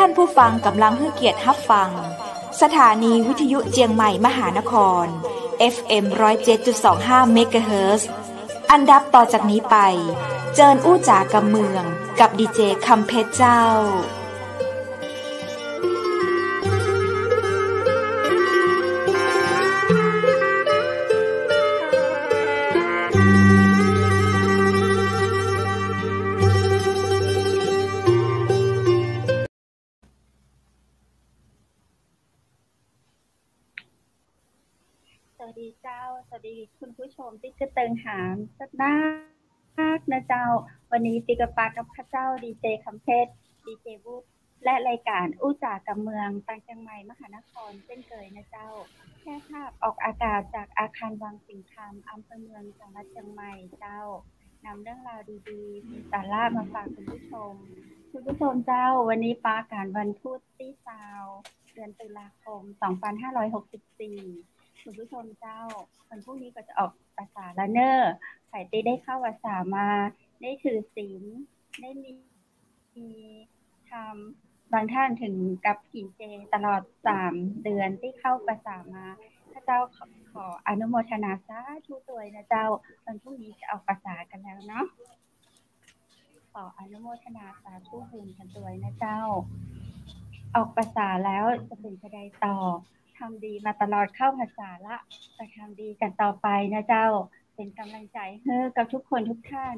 านผู้ฟังกำลังให้เกียรติรับฟังสถานีวิทยุเจียงใหม่มหานคร FM 107.25 เมกะเฮิรตซ์อันดับต่อจากนี้ไปเจิญอู้จ๋ากำเมืองกับดีเจคำเพชรเจ้าสวัสดีเจ้าสวัสดีคุณผู้ชมที่กระเติงหามสักนักนะเจ้าวันนี้ติกปากับข้าเจ้าดีเจคำเพชรดีเจวูดและรายการอู้จ๋ากับเมืองต่างจังใหม่มหานครเช่นเคยนะเจ้าแค่ภาพออกอากาศจากอาคารวังสิงห์คำอำเภอเมืองจังหวัดเชียงใหม่เจ้านำเรื่องราวดีๆมีสาระมาฝากคุณผู้ชมเจ้าวันนี้ปาการวันพุธที่20เดือนตุลาคม2564คุณผู้ชมเจ้าวันพรุ่งนี้ก็จะออกพรรษาแล้วเนอะใครที่ได้เข้าพรรษามาได้ถือศีลได้มีทำบางท่านถึงกับกินเจตลอด3เดือนที่เข้าพรรษามาข้าเจ้าขออนุโมทนาสาธุด้วยนะเจ้าวันพรุ่งนี้จะออกพรรษากันแล้วเนาะขออนุโมทนาสาธุบุญกันด้วยนะเจ้าออกพรรษาแล้วจะเป็นจะได้ต่อทำดีมาตลอดเข้าพรรษาละจะทำดีกันต่อไปนะเจ้าเป็นกำลังใจให้กับทุกคนทุกท่าน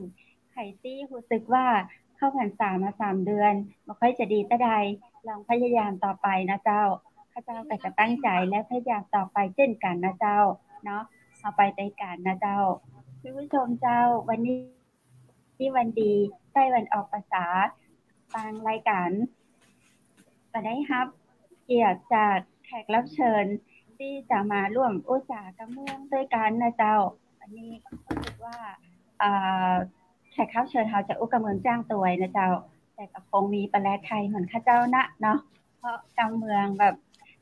ใครที่รู้สึกว่าเข้าพรรษามา3เดือนไม่ค่อยจะดีแต่ใดลองพยายามต่อไปนะเจ้าข้าเจ้าก็จะตั้งใจและพยายามต่อไปเช่นกันนะเจ้าเนาะเอาไปด้วยกันนะเจ้าคุณผู้ชมเจ้าวันนี้ที่วันดีใกล้วันออกพรรษาทางรายการจะได้รับเกียรติจากแขกรับเชิญที่จะมาร่วมอู้จ๋ากับเมืองด้วยกันนะเจ้าอันนี้รู้สึกว่าแขกรับเชิญเราจะอู้กับเมืองจ้างตัวนะเจ้าแต่ก็คงมีแปลไทยเหมือนข้าเจ้านะเนาะเพราะกับเมืองแบบ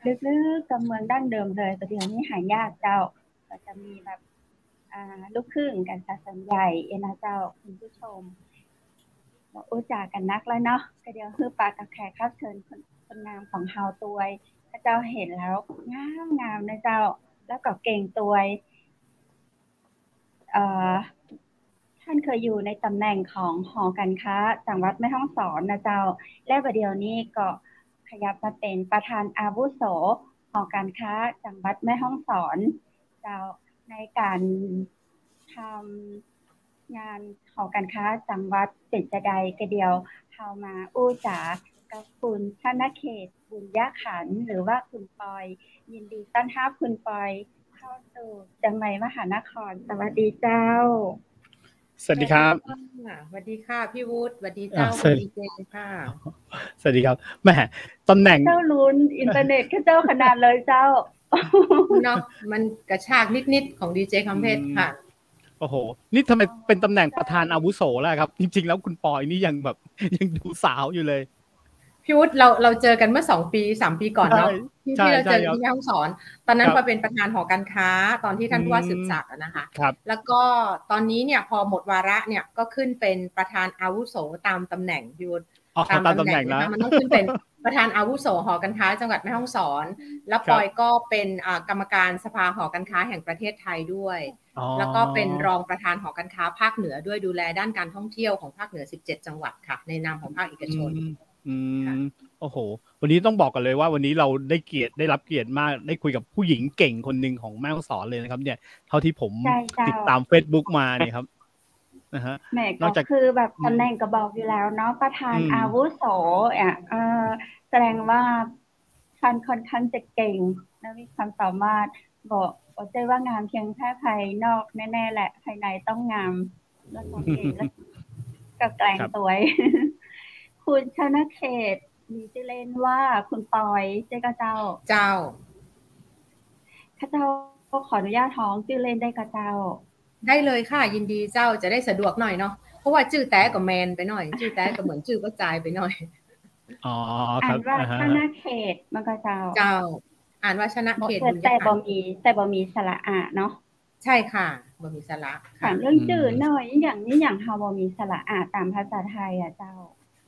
ลึกๆกับเมืองดั้งเดิมเลยแต่เดี๋ยวนี้หายากเจ้าก็จะมีแบบลูกครึ่งกันซะส่วนใหญ่นะเจ้าคุณผู้ชมอู้จ๋ากันนักแล้วเนาะก็เดี๋ยวคือปากกับแขกรับเชิญคนงามของเฮาตัวพระเจ้าเห็นแล้วงามนะเจ้าแล้วก็เก่งตัวท่านเคยอยู่ในตำแหน่งของหอการค้าจังหวัดแม่ฮ่องสอนนะเจ้าและบัดเดี๋ยวนี้ก็ขยับมาเป็นประธานอาวุโสหอการค้าจังหวัดแม่ฮ่องสอนเจ้าในการทำงานหอการค้าจังหวัดเป็นจะใดก็เดียวเข้ามาอู้จ๋ากับคุณธนเขตบุญยะขันหรือว่าคุณปอยยินดีต้อนรับคุณปอยเข้าสู่จังใหม่มหานครสวัสดีเจ้าสวัสดีครับสวัสดีค่ะพี่วุฒิสวัสดีเจ้าสวัสดีเจนค่ะสวัสดีครับแหมตำแหน่งเจ้าลุ้นอินเทอร์เน็ตเจ้าขนาดเลยเจ้าเนาะมันกระชากนิดๆของดีเจคำเพชรค่ะโอ้โหนี่ทำไมเป็นตำแหน่งประธานอาวุโสแล้วครับจริงๆแล้วคุณปอยนี่ยังแบบยังดูสาวอยู่เลยพี่วุฒิเราเจอกันเมื่อ2 ปี 3 ปีก่อนเนาะที่เราเจอที่แม่ฮ่องสอนตอนนั้นพอเป็นประธานหอการค้าตอนที่ท่านผู้ว่าสืบศักดิ์นะคะแล้วก็ตอนนี้เนี่ยพอหมดวาระเนี่ยก็ขึ้นเป็นประธานอาวุโสตามตำแหน่งพี่วุฒิตามตำแหน่งนะมันต้องขึ้นเป็นประธานอาวุโสหอการค้าจังหวัดแม่ฮ่องสอนแล้วปอยก็เป็นกรรมการสภาหอการค้าแห่งประเทศไทยด้วยแล้วก็เป็นรองประธานหอการค้าภาคเหนือด้วยดูแลด้านการท่องเที่ยวของภาคเหนือ17จังหวัดค่ะในนามของภาคเอกชนโอ้โหวันนี้ต้องบอกกันเลยว่าวันนี้เราได้รับเกียรติมากได้คุยกับผู้หญิงเก่งคนหนึ่งของแม่ฮ่องสอนเลยนะครับเนี่ยเท่าที่ผมติดตาม Facebook มาเนี่ยครับนะฮะแม่ก็คือแบบตำแหน่งก็บอกอยู่แล้วเนาะประธานอาวุโสแสดงว่าท่านค่อนข้างจะเก่งและมีความสามารถบอกใจว่างามเพียงแค่ภายนอกแน่ๆแหละภายในต้องงามแล้วก็เก่งแล้วก็แกล้งตัวคุณชนเขตมีชื่อเล่นว่าคุณปอยเจ้าข้าเจ้าขออนุญาตท้องชื่อเล่นได้ข้าเจ้าได้เลยค่ะยินดีเจ้าจะได้สะดวกหน่อยเนาะเพราะว่าชื่อแต้กับแมนไปหน่อยชื่อแต้ก็เหมือนชื่อก็จายไปหน่อยอ่านว่าชนเขตมันก็เจ้าอ่านว่าชนะเขตแต่บ่มีสระอะเนาะใช่ค่ะบ่มีสระถามเรื่องชื่อหน่อยอย่างนี้อย่างเฮาบ่มีสระอะตามภาษาไทยอ่ะเจ้า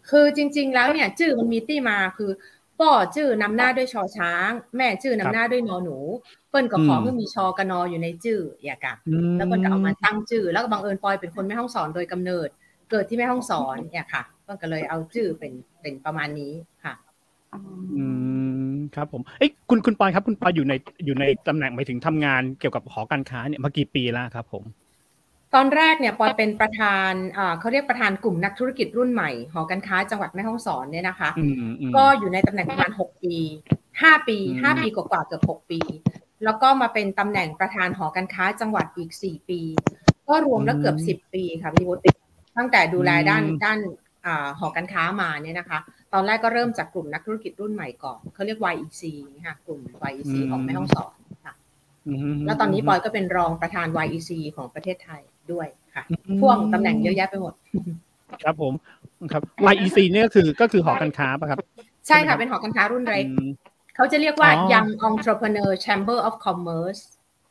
คือจริงๆแล้วเนี่ยชื่อมันมีที่มาคือพ่อชื่อนำหน้าด้วยชอช้างแม่ชื่อนำหน้าด้วยนอหนูเปิ้ลก็ขอให้มีชอกระนออยู่ในชื่ออย่ากะแล้วเปิ้ลก็เอามาตั้งชื่อแล้วก็บังเอิญปอยเป็นคนแม่ฮ่องสอนโดยกำเนิดเกิดที่แม่ฮ่องสอนเนี่ยค่ะเปิ้ลก็เลยเอาชื่อเป็นประมาณนี้ค่ะครับผมคุณปอยครับคุณปอยอยู่ในตำแหน่งหมายถึงทำงานเกี่ยวกับหอการค้าเนี่ยมากี่ปีแล้วครับผมตอนแรกเนี่ยปอยเป็นประธานเขาเรียกประธานกลุ่มนักธุรกิจรุ่นใหม่หอการค้าจังหวัดแม่ฮ่องสอนเนี่ยนะคะก็อยู่ในตำแหน่งประมาณ6 ปี5 ปี5 ปีกว่าเกือบ6 ปีแล้วก็มาเป็นตำแหน่งประธานหอการค้าจังหวัดอีก4 ปีก็รวมแล้วเกือบ10 ปีค่ะพี่วุฒิตั้งแต่ดูแลด้านหอการค้ามาเนี่ยนะคะตอนแรกก็เริ่มจากกลุ่มนักธุรกิจรุ่นใหม่ก่อนเขาเรียก YEC ค่ะกลุ่ม YEC ของแม่ฮ่องสอนค่ะแล้วตอนนี้ปอยก็เป็นรองประธาน YEC ของประเทศไทยด้วยค่ะพ่วงตำแหน่งเยอะแยะไปหมดครับผมครับ YEC เนี่ยก็คือหอการค้าป่ะครับใช่ค่ะเป็นหอการค้ารุ่นเล็กเขาจะเรียกว่า Young Entrepreneur Chamber of Commerce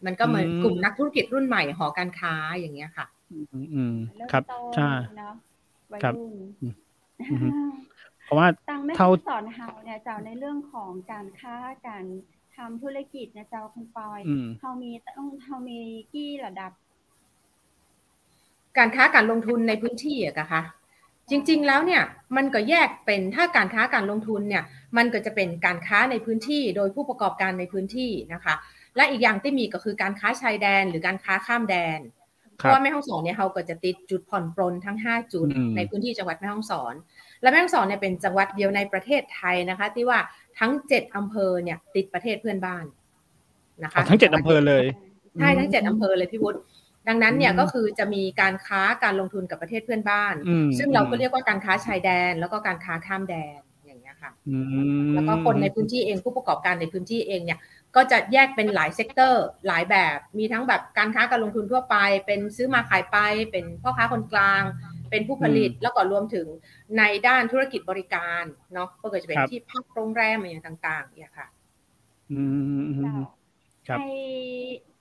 มันก็เหมือนกลุ่มนักธุรกิจรุ่นใหม่หอการค้าอย่างเงี้ยค่ะครับใช่ครับเพราะว่าตั้งแม่สอนเฮาเนี่ยเจ้าในเรื่องของการค้าการทำธุรกิจนะเจ้าคุณปอยเฮามีกี่ระดับการค้าการลงทุนในพื้นที่อะค่ะจริงๆแล้วเนี่ยมันก็แยกเป็นถ้าการค้าการลงทุนเนี่ยมันก็จะเป็นการค้าในพื้นที่โดยผู้ประกอบการในพื้นที่นะคะและอีกอย่างที่มีก็คือการค้าชายแดนหรือการค้าข้ามแดนเพราะว่าแม่ฮ่องสอนเนี่ยเขาก็จะติดจุดผ่อนปรนทั้ง5 จุดในพื้นที่จังหวัดแม่ฮ่องสอนและแม่ฮ่องสอนเนี่ยเป็นจังหวัดเดียวในประเทศไทยนะคะที่ว่าทั้ง7 อำเภอเนี่ยติดประเทศเพื่อนบ้านนะคะทั้ง7 อำเภอเลยใช่ทั้ง7 อำเภอเลยพี่วุฒิดังนั้นเนี่ยก็คือจะมีการค้าการลงทุนกับประเทศเพื่อนบ้านซึ่งเราก็เรียกว่าการค้าชายแดนแล้วก็การค้าข้ามแดนอย่างเงี้ยค่ะแล้วก็คนในพื้นที่เองผู้ประกอบการในพื้นที่เองเนี่ยก็จะแยกเป็นหลายเซกเตอร์หลายแบบมีทั้งแบบการค้าการลงทุนทั่วไปเป็นซื้อมาขายไปเป็นพ่อค้าคนกลางเป็นผู้ผลิตแล้วก็รวมถึงในด้านธุรกิจบริการเนาะก็จะเป็นที่พักโรงแรมอย่างต่างๆเนี่ยค่ะครับ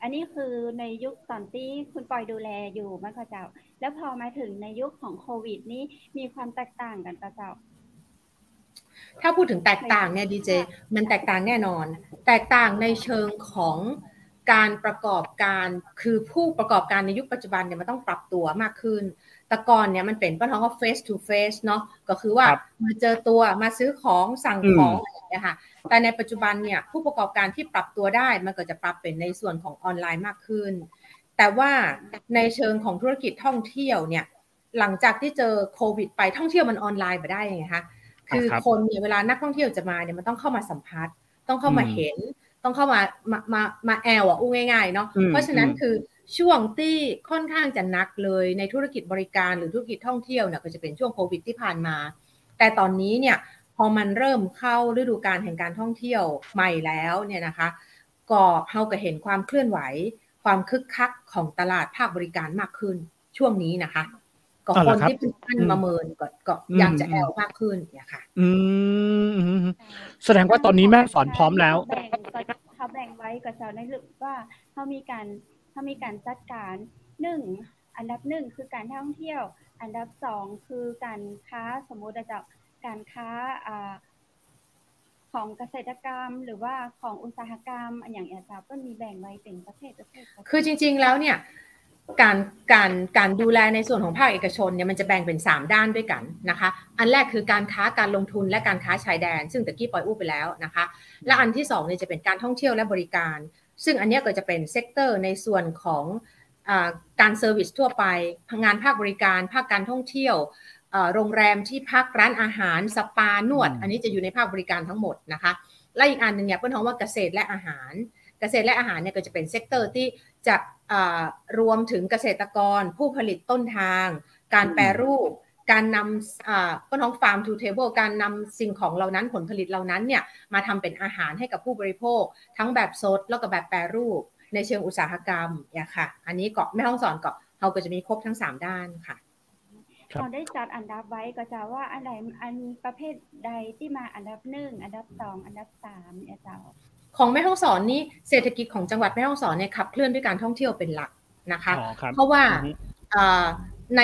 อันนี้คือในยุคตอนที่คุณปอยดูแลอยู่มั้ยคะเจ้าแล้วพอมาถึงในยุคของโควิดนี้มีความแตกต่างกันป่ะเจ้าถ้าพูดถึงแตกต่างเนี่ยดีเจมันแตกต่างแน่นอนแตกต่างในเชิงของการประกอบการคือผู้ประกอบการในยุคปัจจุบันเนี่ยมันต้องปรับตัวมากขึ้นแต่ก่อนเนี่ยมันเป็นปัญหาว่า face to face เนาะก็คือว่ามาเจอตัวมาซื้อของสั่งของอะไรอย่างเงี้ยค่ะแต่ในปัจจุบันเนี่ยผู้ประกอบการที่ปรับตัวได้มันก็จะปรับเป็นในส่วนของออนไลน์มากขึ้นแต่ว่าในเชิงของธุรกิจท่องเที่ยวเนี่ยหลังจากที่เจอโควิดไปท่องเที่ยวมันออนไลน์ไปได้ยังไงคะคือคนเนี่ยเวลานักท่องเที่ยวจะมาเนี่ยมันต้องเข้ามาสัมผัสต้องเข้ามาเห็นต้องเข้ามาแอลอู้ง่ายๆเนาะเพราะฉะนั้นคือช่วงที่ค่อนข้างจะหนักเลยในธุรกิจบริการหรือธุรกิจท่องเที่ยวเนี่ยก็จะเป็นช่วงโควิดที่ผ่านมาแต่ตอนนี้เนี่ยพอมันเริ่มเข้าฤดูกาลแห่งการท่องเที่ยวใหม่แล้วเนี่ยนะคะก็เฮาก็เห็นความเคลื่อนไหวความคึกคักของตลาดภาคบริการมากขึ้นช่วงนี้นะคะก็คนที่เป็นท่านมาเมินก็อยากจะแอลมากขึ้นเนี่ยค่ะแสดงว่าตอนนี้แม่สอนพร้อมแล้วเขาแบ่งไว้กับเจ้าในเรื่องว่าเขามีการจัดการอันดับ1คือการท่องเที่ยวอันดับ2คือการค้าสมมุติว่าการค้าของเกษตรกรรมหรือว่าของอุตสาหกรรมอย่างอาจารย์ก็มีแบ่งไว้เป็นประเภทคือจริงๆแล้วเนี่ยการดูแลในส่วนของภาคเอกชนเนี่ยมันจะแบ่งเป็น3ด้านด้วยกันนะคะอันแรกคือการค้าการลงทุนและการค้าชายแดนซึ่งตะกี้ปอยอู้ไปแล้วนะคะและอันที่2เนี่ยจะเป็นการท่องเที่ยวและบริการซึ่งอันนี้ก็จะเป็นเซกเตอร์ในส่วนของการเซอร์วิสทั่วไปงานภาคบริการภาคการท่องเที่ยวโรงแรมที่พักร้านอาหารสปานวดอันนี้จะอยู่ในภาคบริการทั้งหมดนะคะและอีกอันนึงเนี่ยเปิ้ลมองว่าเกษตรและอาหารเนี่ยก็จะเป็นเซกเตอร์ที่จะรวมถึงเกษตรกรผู้ผลิตต้นทางการแปรรูปการนำต้นท้องฟาร์มทูเทเบิลการนำสิ่งของเหล่านั้นผลผลิตเหล่านั้นเนี่ยมาทำเป็นอาหารให้กับผู้บริโภคทั้งแบบสดแล้วก็แบบแปรรูปในเชิงอุตสาหกรรมเนี่ยค่ะอันนี้ก็แม่ฮ่องสอนเราก็จะมีครบทั้ง3ด้านค่ะเราได้จัดอันดับไว้ก็จะว่าอันประเภทใดที่มาอันดับ1อันดับ2อันดับ3เนี่ยเจ้าของแม่ฮ่องสอนนี้เศรษฐกิจของจังหวัดแม่ฮ่องสอนเนี่ยขับเคลื่อนด้วยการท่องเที่ยวเป็นหลักนะคะเพราะว่าใน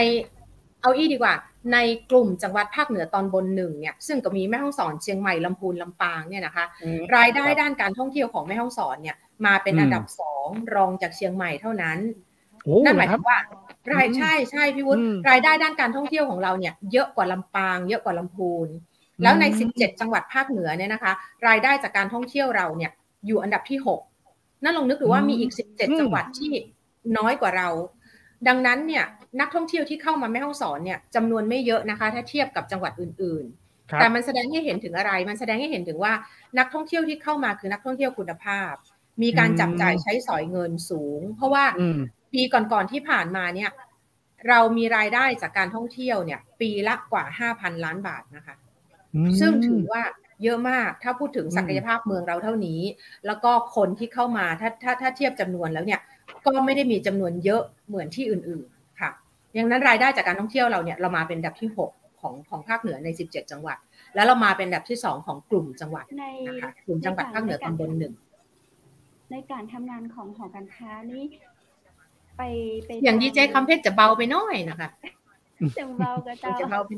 เอาดีกว่าในกลุ่มจังหวัดภาคเหนือตอนบนหนึ่งเนี่ยซึ่งก็มีแม่ฮ่องสอนเชียงใหม่ลำพูนลำปางเนี่ยนะคะรายได้ด้านการท่องเที่ยวของแม่ฮ่องสอนเนี่ยมาเป็นอันดับ2รองจากเชียงใหม่เท่านั้นนั่นหมายถึงว่ารายใช่พี่วุฒิรายได้ด้านการท่องเที่ยวของเราเนี่ยเยอะกว่าลำปางเยอะกว่าลำพูนแล้วใน17จังหวัดภาคเหนือเนี่ยนะคะรายได้จากการท่องเที่ยวเราเนี่ยอยู่อันดับที่6นั่นลองนึกดูว่ามีอีก17จังหวัดที่น้อยกว่าเราดังนั้นเนี่ยนักท่องเที่ยวที่เข้ามาแม่ฮ่องสอนเนี่ยจำนวนไม่เยอะนะคะถ้าเทียบกับจังหวัดอื่นๆแต่มันแสดงให้เห็นถึงอะไรมันแสดงให้เห็นถึงว่านักท่องเที่ยวที่เข้ามาคือนักท่องเที่ยวคุณภาพมีการจับจ่ายใช้สอยเงินสูงเพราะว่าปีก่อนๆที่ผ่านมาเนี่ยเรามีรายได้จากการท่องเที่ยวเนี่ยปีละกว่า 5,000 ล้านบาทนะคะซึ่งถือว่าเยอะมากถ้าพูดถึงศักยภาพเมืองเราเท่านี้แล้วก็คนที่เข้ามาถ้าเทียบจำนวนแล้วเนี่ยก็ไม่ได้มีจำนวนเยอะเหมือนที่อื่นๆค่ะดังนั้นรายได้จากการท่องเที่ยวเราเนี่ยเรามาเป็นอันดับที่6ของภาคเหนือใน17จังหวัดแล้วเรามาเป็นอันดับที่2ของกลุ่มจังหวัดนะคะกลุ่มจังหวัดภาคเหนือตอนบน1ในการทำงานของหอการค้านี้ไปอย่างดีเจคำเพชรจะเบาไปน้อยนะคะจะเบาก็จะเบาไป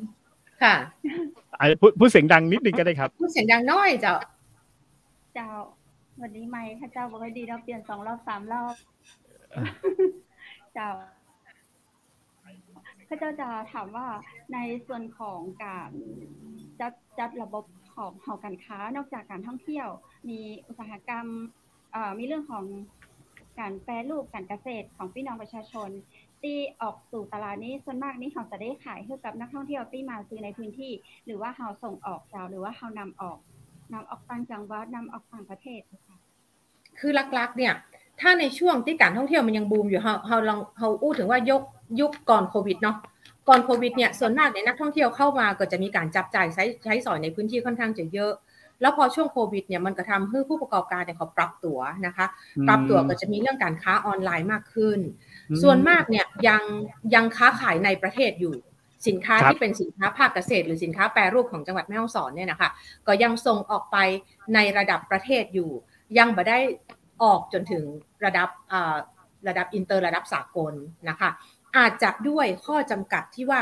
ค่ะพูดเสียงดังนิดนึงก็ได้ครับพูดเสียงดังน้อยเจ้าวันนี้ไมค์ข้าเจ้าบอกให้ดีเราเปลี่ยน2รอบ3รอบเจ้าข้าเจ้าจะถามว่าในส่วนของการจัดระบบของหอการค้านอกจากการท่องเที่ยวมีอุตสาหกรรมมีเรื่องของการแปรรูปการเกษตรของพี่น้องประชาชนที่ออกสู่ตลาดนี้ส่วนมากนี้เราจะได้ขายให้กับนักท่องเที่ยวที่มาซื้อในพื้นที่หรือว่าเราส่งออกเจ้าหรือว่าเรานำออกต่างจังหวัดนำออกต่างประเทศคือหลักๆเนี่ยถ้าในช่วงที่การท่องเที่ยวมันยังบูมอยู่เราอู้ถึงว่ายุคก่อนโควิดเนาะก่อนโควิดเนี่ยส่วนมากเนี่ยนักท่องเที่ยวเข้ามาก็จะมีการจับจ่ายใช้สอยในพื้นที่ค่อนข้างจะเยอะแล้วพอช่วงโควิดเนี่ยมันก็ทำให้ผู้ประกอบการเนี่ยเขาปรับตัวนะคะปรับตัวก็จะมีเรื่องการค้าออนไลน์มากขึ้นส่วนมากเนี่ยยังค้าขายในประเทศอยู่สินค้าที่เป็นสินค้าภาคเกษตรหรือสินค้าแปรรูปของจังหวัดแม่ฮ่องสอนเนี่ยนะคะก็ยังส่งออกไปในระดับประเทศอยู่ยังไม่ได้ออกจนถึงระดับอินเตอร์ระดับสากลนะคะอาจจะด้วยข้อจำกัดที่ว่า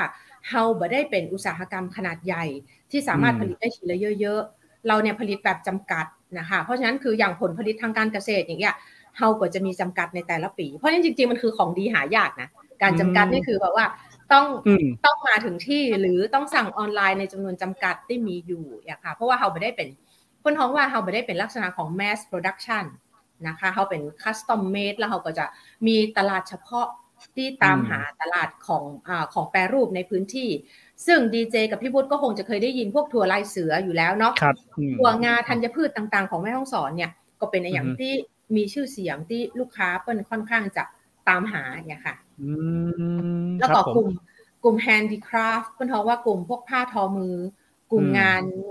เราไม่ได้เป็นอุตสาหกรรมขนาดใหญ่ที่สามารถผลิตได้ทีละเยอะๆเราเนี่ยผลิตแบบจำกัดนะคะเพราะฉะนั้นคืออย่างผลผลิตทางการเกษตรอย่างเงี้ยเราก็จะมีจำกัดในแต่ละปีเพราะฉะนั้นจริงๆมันคือของดีหายากนะการจำกัดนี่คือแบบว่าต้องมาถึงที่หรือต้องสั่งออนไลน์ในจำนวนจำกัดที่มีอยู่อย่างค่ะเพราะว่าเราไม่ได้เป็นคนท้องว่าเราไม่ได้เป็นลักษณะของ mass production นะคะเขาเป็น custom made แล้วเขาก็จะมีตลาดเฉพาะที่ตามหาตลาดของแปรรูปในพื้นที่ซึ่งดีเจกับพี่พุทธก็คงจะเคยได้ยินพวกถั่วลายเสืออยู่แล้วเนาะถั่วงาธัญพืชต่างๆของแม่ฮ่องสอนเนี่ยก็เป็นอย่างที่มีชื่อเสียงที่ลูกค้าเปิ้ลค่อนข้างจะตามหาเนี่ยค่ะแล้วก็กลุ่ม handicraft เปิ้ลท้องว่ากลุ่มพวกผ้าทอมือกลุ่มง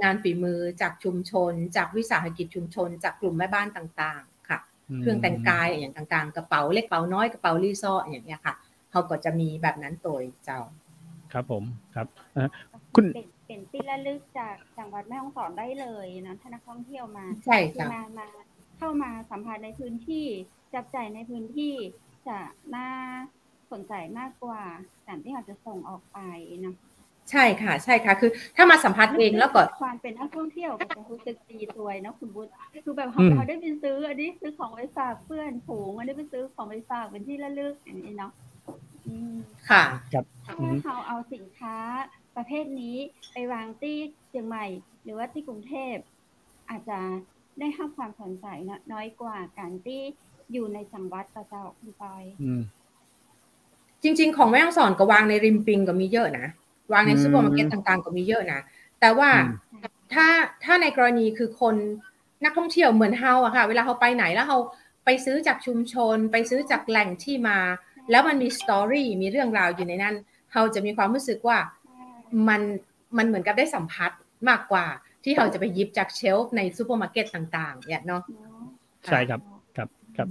านฝีมือจากชุมชนจากวิสาหกิจชุมชนจากกลุ่มแม่บ้านต่างๆค่ะเครื่องแต่งกายอย่างต่างๆกระเป๋าเล็กกระเป๋าน้อยกระเป๋าลีซ่ออย่างเงี้ยค่ะเขาก็จะมีแบบนั้นตัวเจ้าครับผมครับคุณเป็นที่ระลึกจากจังหวัดแม่ฮ่องสอนได้เลยนะถ้านักท่องเที่ยวมาใช่ค่ะมาเข้ามาสัมผัสในพื้นที่จับจ่ายในพื้นที่จะน่าสนใจมากกว่าการที่เราจะส่งออกไปนะใช่ค่ะใช่ค่ะคือถ้ามาสัมผัสเองแล้วก็ความเป็นนักท่องเที่ยวก็จะรู้สึกดีตัวนะคุณบุญคือแบบเราได้ไปซื้ออันนี้ซื้อของไปฝากเพื่อนฝูงอันนี้ไปซื้อของไปฝากเป็นที่ระลึกอย่างนี้เนาะค่ะครับถ้าเราเอาสินค้าประเภทนี้ไปวางที่เชียงใหม่หรือว่าที่กรุงเทพอาจจะได้ให้ความสนใจน้อยกว่าการที่อยู่ในจังหวัดประเจ้าคุณปอยจริงๆของแม่ฮ่องสอนก็วางในริมปิงก็มีเยอะนะวางในซุปเปอร์มาร์เก็ตต่างๆก็มีเยอะนะแต่ว่าถ้าในกรณีคือคนนักท่องเที่ยวเหมือนเฮาอะค่ะเวลาเขาไปไหนแล้วเขาไปซื้อจากชุมชนไปซื้อจากแหล่งที่มาแล้วมันมีสตอรี่มีเรื่องราวอยู่ในนั้นเขาจะมีความรู้สึกว่ามันเหมือนกับได้สัมผัสมากกว่าที่เขาจะไปหยิบจากเชลฟ์ในซุปเปอร์มาร์เก็ตต่างๆเนี่ยเนาะใช่ครับครับ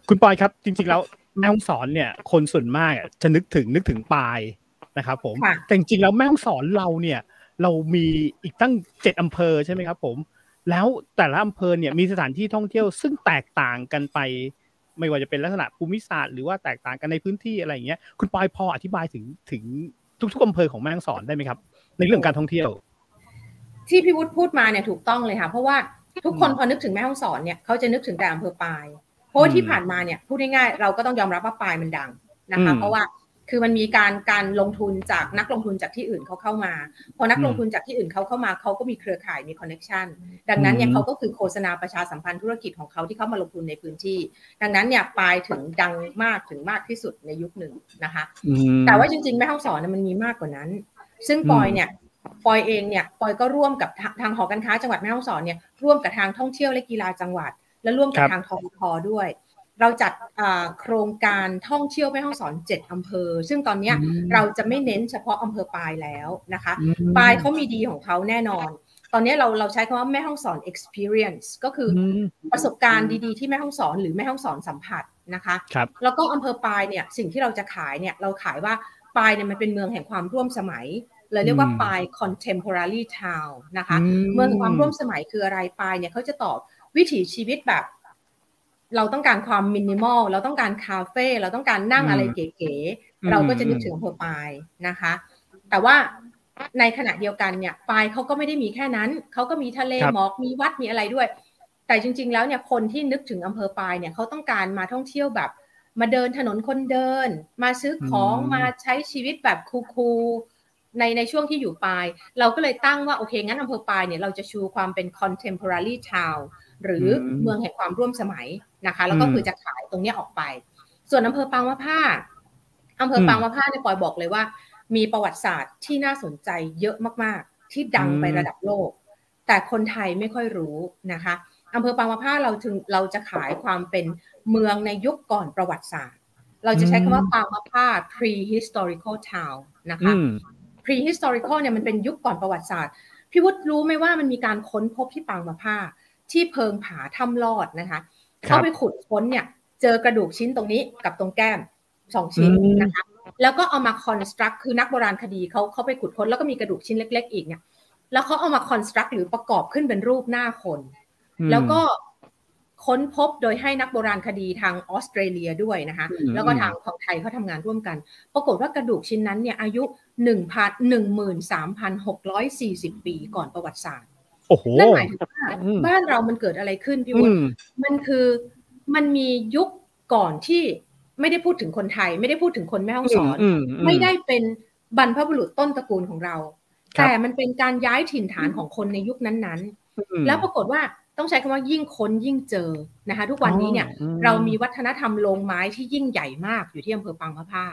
คุณปอยครับจริงๆแล้วแม่ฮ่องสอนเนี่ยคนส่วนมากจะนึกถึงปายนะครับผมแต่จริงๆแล้วแม่ฮ่องสอนเราเนี่ยเรามีอีกตั้ง7อำเภอใช่ไหมครับผมแล้วแต่ละอำเภอเนี่ยมีสถานที่ท่องเที่ยวซึ่งแตกต่างกันไปไม่ว่าจะเป็นลักษณะภูมิศาสตร์หรือว่าแตกต่างกันในพื้นที่อะไรอย่างเงี้ยคุณปอยพออธิบายถึง ทุกๆอำเภอของแม่ฮ่องสอนได้ไหมครับในเรื่องการท่องเที่ยวที่พี่วุฒิพูดมาเนี่ยถูกต้องเลยค่ะเพราะว่าทุกคนพอนึกถึงแม่ฮ่องสอนเนี่ยเขาจะนึกถึงแต่อำเภอปายเพราะว่าที่ผ่านมาเนี่ยพูดง่ายๆเราก็ต้องยอมรับว่าปายมันดังนะคะเพราะว่าคือมันมีการลงทุนจากนักลงทุนจากที่อื่นเขาเข้ามาพอนักลงทุนจากที่อื่นเขาเข้ามาเขาก็มีเครือข่ายมีคอนเนคชั่นดังนั้นเนี่ยเขาก็คือโฆษณาประชาสัมพันธ์ธุรกิจของเขาที่เข้ามาลงทุนในพื้นที่ดังนั้นเนี่ยปายถึงดังมากถึงมากที่สุดในยุคหนึ่งนะคะแต่ว่าจริงๆแม่ฮ่องสอนมันมีมากกว่านั้นซึ่งปอยเองเนี่ยปอยก็ร่วมกับทางหอการค้าจังหวัดแม่ฮ่องสอนเนี่ยร่วมกับทางท่องเที่ยวและกีฬาจังหวัดและร่วมกับทางทบท.ด้วยเราจัดโครงการท่องเที่ยวแม่ฮ่องสอน7อำเภอซึ่งตอนนี้เราจะไม่เน้นเฉพาะอำเภอปายแล้วนะคะปายเขามีดีของเขาแน่นอนตอนนี้เราใช้คำว่าแม่ฮ่องสอน experience ก็คือประสบการณ์ดีๆที่แม่ฮ่องสอนหรือแม่ฮ่องสอนสัมผัสนะคะแล้วก็อำเภอปายเนี่ยสิ่งที่เราจะขายเนี่ยเราขายว่าปายเนี่ยมันเป็นเมืองแห่งความร่วมสมัยเลยเรียกว่าปาย contemporary town นะคะเมืองความร่วมสมัยคืออะไรปายเนี่ยเขาจะตอบวิถีชีวิตแบบเราต้องการความมินิมอลเราต้องการคาเฟ่เราต้องการนั่งอะไรเก๋ๆเราก็จะนึกถึงอำเภอปายนะคะแต่ว่าในขณะเดียวกันเนี่ยปายเขาก็ไม่ได้มีแค่นั้นเขาก็มีทะเลหมอกมีวัดมีอะไรด้วยแต่จริงๆแล้วเนี่ยคนที่นึกถึงอำเภอปายเนี่ยเขาต้องการมาท่องเที่ยวแบบมาเดินถนนคนเดินมาซื้อของมาใช้ชีวิตแบบคูลในช่วงที่อยู่ปายเราก็เลยตั้งว่าโอเคงั้นอำเภอปายเนี่ยเราจะชูความเป็น contemporary town หรือเมืองแห่งความร่วมสมัยนะคะแล้วก็คือจะขายตรงนี้ออกไปส่วนอำเภอปางมะผ้าเนี่ยปอยบอกเลยว่ามีประวัติศาสตร์ที่น่าสนใจเยอะมากๆที่ดังไประดับโลกแต่คนไทยไม่ค่อยรู้นะคะอำเภอปางมะผ้าเราจะขายความเป็นเมืองในยุคก่อนประวัติศาสตร์เราจะใช้คำว่าปางมะผ้า prehistorical town นะคะ prehistorical เนี่ยมันเป็นยุคก่อนประวัติศาสตร์พี่วุฒิรู้ไหมว่ามันมีการค้นพบที่ปางมะผ้าที่เพิงผาถ้ำลอดนะคะเข้าไปขุดค้นเนี่ยเจอกระดูกชิ้นตรงนี้กับตรงแก้ม2ชิ้นนะคะแล้วก็เอามา construct คือนักโบราณคดีเขาไปขุดค้นแล้วก็มีกระดูกชิ้นเล็กๆอีกเนี่ยแล้วเขาเอามา construct หรือประกอบขึ้นเป็นรูปหน้าคนแล้วก็ค้นพบโดยให้นักโบราณคดีทางออสเตรเลียด้วยนะคะแล้วก็ทางของไทยเขาทำงานร่วมกันปรากฏว่ากระดูกชิ้นนั้นเนี่ยอายุ 13,640 ปีก่อนประวัติศาสตร์นั่นหมายถึงว่าบ้านเรามันเกิดอะไรขึ้นพี่วุฒิมันมียุคก่อนที่ไม่ได้พูดถึงคนไทยไม่ได้พูดถึงคนแม่ฮ่องสอนไม่ได้เป็นบรรพบุรุษต้นตระกูลของเราแต่มันเป็นการย้ายถิ่นฐานของคนในยุคนั้นๆแล้วปรากฏว่าต้องใช้คำว่ายิ่งค้นยิ่งเจอนะคะทุกวันนี้เนี่ยเรามีวัฒนธรรมโรงไม้ที่ยิ่งใหญ่มากอยู่ที่อำเภอปางมะผ้า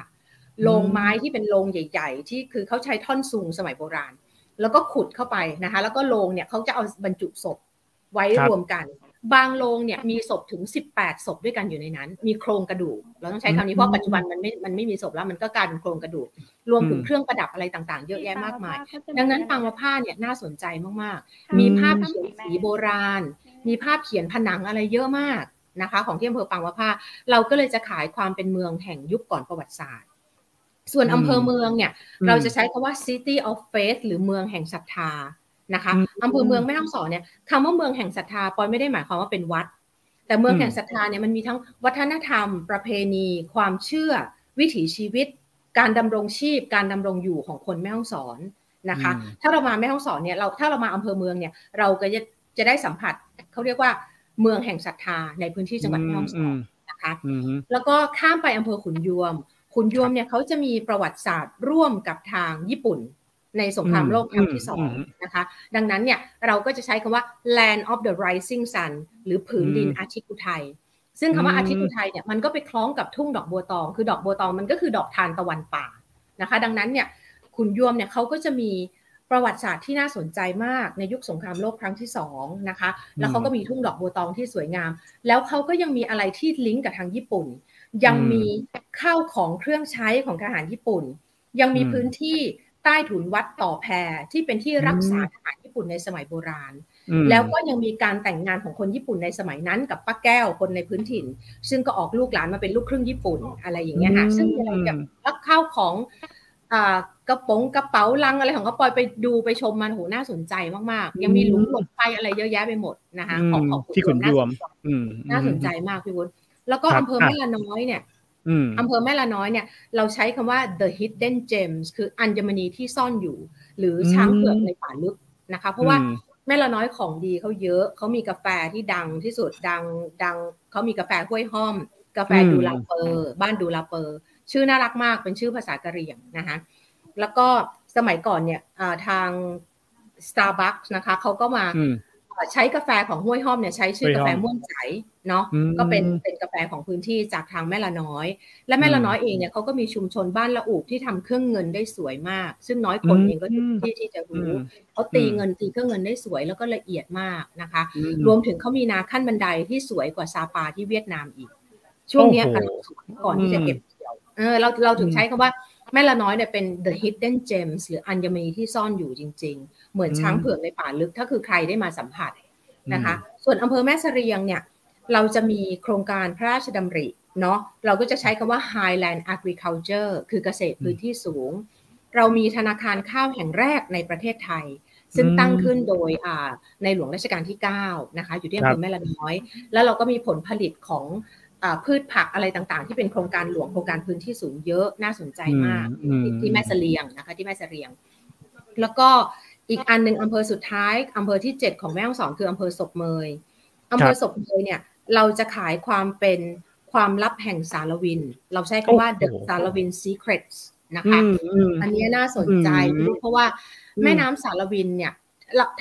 โรงไม้ที่เป็นโรงใหญ่ๆที่คือเขาใช้ท่อนสูงสมัยโบราณแล้วก็ขุดเข้าไปนะคะแล้วก็โรงเนี่ยเขาจะเอาบรรจุศพไว้รวมกันบางโรงเนี่ยมีศพถึง18ศพด้วยกันอยู่ในนั้นมีโครงกระดูกเราต้องใช้คำนี้เพราะปัจจุบันมันไม่มีศพแล้วมันก็กลายเป็นโครงกระดูกรวมถึงเครื่องประดับอะไรต่างๆเยอะแยะมากมายดังนั้นปางมะผ้าเนี่ยน่าสนใจมากๆมีภาพเขียนสีโบราณมีภาพเขียนผนังอะไรเยอะมากนะคะของที่อำเภอปางมะผ้าเราก็เลยจะขายความเป็นเมืองแห่งยุคก่อนประวัติศาสตร์ส่วนอำเภอเมืองเนี่ยเราจะใช้คำว่า City of Faith หรือเมืองแห่งศรัทธานะคะอำเภอเมืองแม่ฮ่องสอนเนี่ยคำว่าเมืองแห่งศรัทธาปอยไม่ได้หมายความว่าเป็นวัดแต่เมืองแห่งศรัทธาเนี่ยมันมีทั้งวัฒนธรรมประเพณีความเชื่อวิถีชีวิตการดำรงชีพการดำรงอยู่ของคนแม่ฮ่องสอนนะคะถ้าเรามาแม่ฮ่องสอนเนี่ยถ้าเรามาอำเภอเมืองเนี่ยเราก็จะได้สัมผัสเขาเรียกว่าเมืองแห่งศรัทธาในพื้นที่จังหวัดแม่ฮ่องสอนนะคะแล้วก็ข้ามไปอำเภอขุนยวมเนี่ยเขาจะมีประวัติศาสตร์ร่วมกับทางญี่ปุ่นในสงครามโลกครั้งที่2นะคะดังนั้นเนี่ยเราก็จะใช้คำว่า Land of the Rising Sun หรือผืนดินอาทิตย์อุทัยซึ่งคำว่าอาทิตย์อุทัยเนี่ยมันก็ไปคล้องกับทุ่งดอกบัวตองคือดอกบัวตองมันก็คือดอกทานตะวันป่านะคะดังนั้นเนี่ยขุนยวมเนี่ยเขาก็จะมีประวัติศาสตร์ที่น่าสนใจมากในยุคสงครามโลกครั้งที่2นะคะแล้วเขาก็มีทุ่งดอกบัวตองที่สวยงามแล้วเขาก็ยังมีอะไรที่ลิงก์กับทางญี่ปุ่นยังมีข้าวของเครื่องใช้ของทหารญี่ปุ่นยังมีพื้นที่ใต้ถุนวัดต่อแพที่เป็นที่รักษาทหารญี่ปุ่นในสมัยโบราณแล้วก็ยังมีการแต่งงานของคนญี่ปุ่นในสมัยนั้นกับป้าแก้วคนในพื้นถิ่นซึ่งก็ออกลูกหลานมาเป็นลูกครึ่งญี่ปุ่นอะไรอย่างเงี้ยค่ะซึ่งอะไรแบบรับข้าวของกระเป๋าลังอะไรของเขาปอยไปดูไปชมมันโหน่าสนใจมากๆยังมีหลุมหลบไฟอะไรเยอะแยะไปหมดนะคะของที่ขุนยวมน่าสนใจมากพี่วุฒิแล้วก็อำเภอแม่ละน้อยเนี่ย อำเภอแม่ละน้อยเนี่ยเราใช้คำว่า the hidden gems คืออัญมณีที่ซ่อนอยู่หรือช้างเผือกในป่าลึกนะคะเพราะว่าแม่ละน้อยของดีเขาเยอะเขามีกาแฟที่ดังที่สุดดังเขามีกาแฟห้วยห้อมกาแฟดูลาเปอร์บ้านดูลาเปอร์ชื่อน่ารักมากเป็นชื่อภาษากะเหรี่ยงนะคะแล้วก็สมัยก่อนเนี่ยทาง Starbucks นะคะเขาก็มาใช้กาแฟของห้วยห้อมเนี่ยใช้ชื่อกาแฟม่วนใจเนาะก็เป็นกาแฟของพื้นที่จากทางแม่ละน้อยและแม่ละน้อยเองเนี่ยเขาก็มีชุมชนบ้านละอูบที่ทำเครื่องเงินได้สวยมากซึ่งน้อยคนเองก็ที่จะรู้เขาตีเครื่องเงินได้สวยแล้วก็ละเอียดมากนะคะรวมถึงเขามีนาขั้นบันไดที่สวยกว่าซาปาที่เวียดนามอีกช่วงนี้ก่อนที่จะเก็บเกี่ยวเราถึงใช้คำว่าแม่ละน้อยเนี่ยเป็น the hidden gems หรืออัญมณีที่ซ่อนอยู่จริงๆเหมือนช้างเผือกในป่าลึกถ้าคือใครได้มาสัมผัสนะคะส่วนอำเภอแม่เสรียงเนี่ยเราจะมีโครงการพระราชดำริเนาะเราก็จะใช้คำว่า Highland Agriculture คือเกษตรพื้นที่สูงเรามีธนาคารข้าวแห่งแรกในประเทศไทยซึ่งตั้งขึ้นโดยในหลวงรัชกาลที่9นะคะอยู่ที่อำเภอแม่ละน้อยแล้วเราก็มีผลผลิตของพืชผักอะไรต่างๆที่เป็นโครงการหลวงโครงการพื้นที่สูงเยอะน่าสนใจมากที่แม่เสลียงนะคะที่แม่เสลียงแล้วก็อีกอันนึงอำเภอสุดท้ายอำเภอที่7ของแม่ฮ่องสอนคืออำเภอศพเมยอำเภอศพเมยเนี่ยเราจะขายความเป็นความลับแห่งสารวินเราใช้คำว่า The Sarawin Secrets นะคะอันนี้น่าสนใจเพราะว่าแม่น้ำสารวินเนี่ย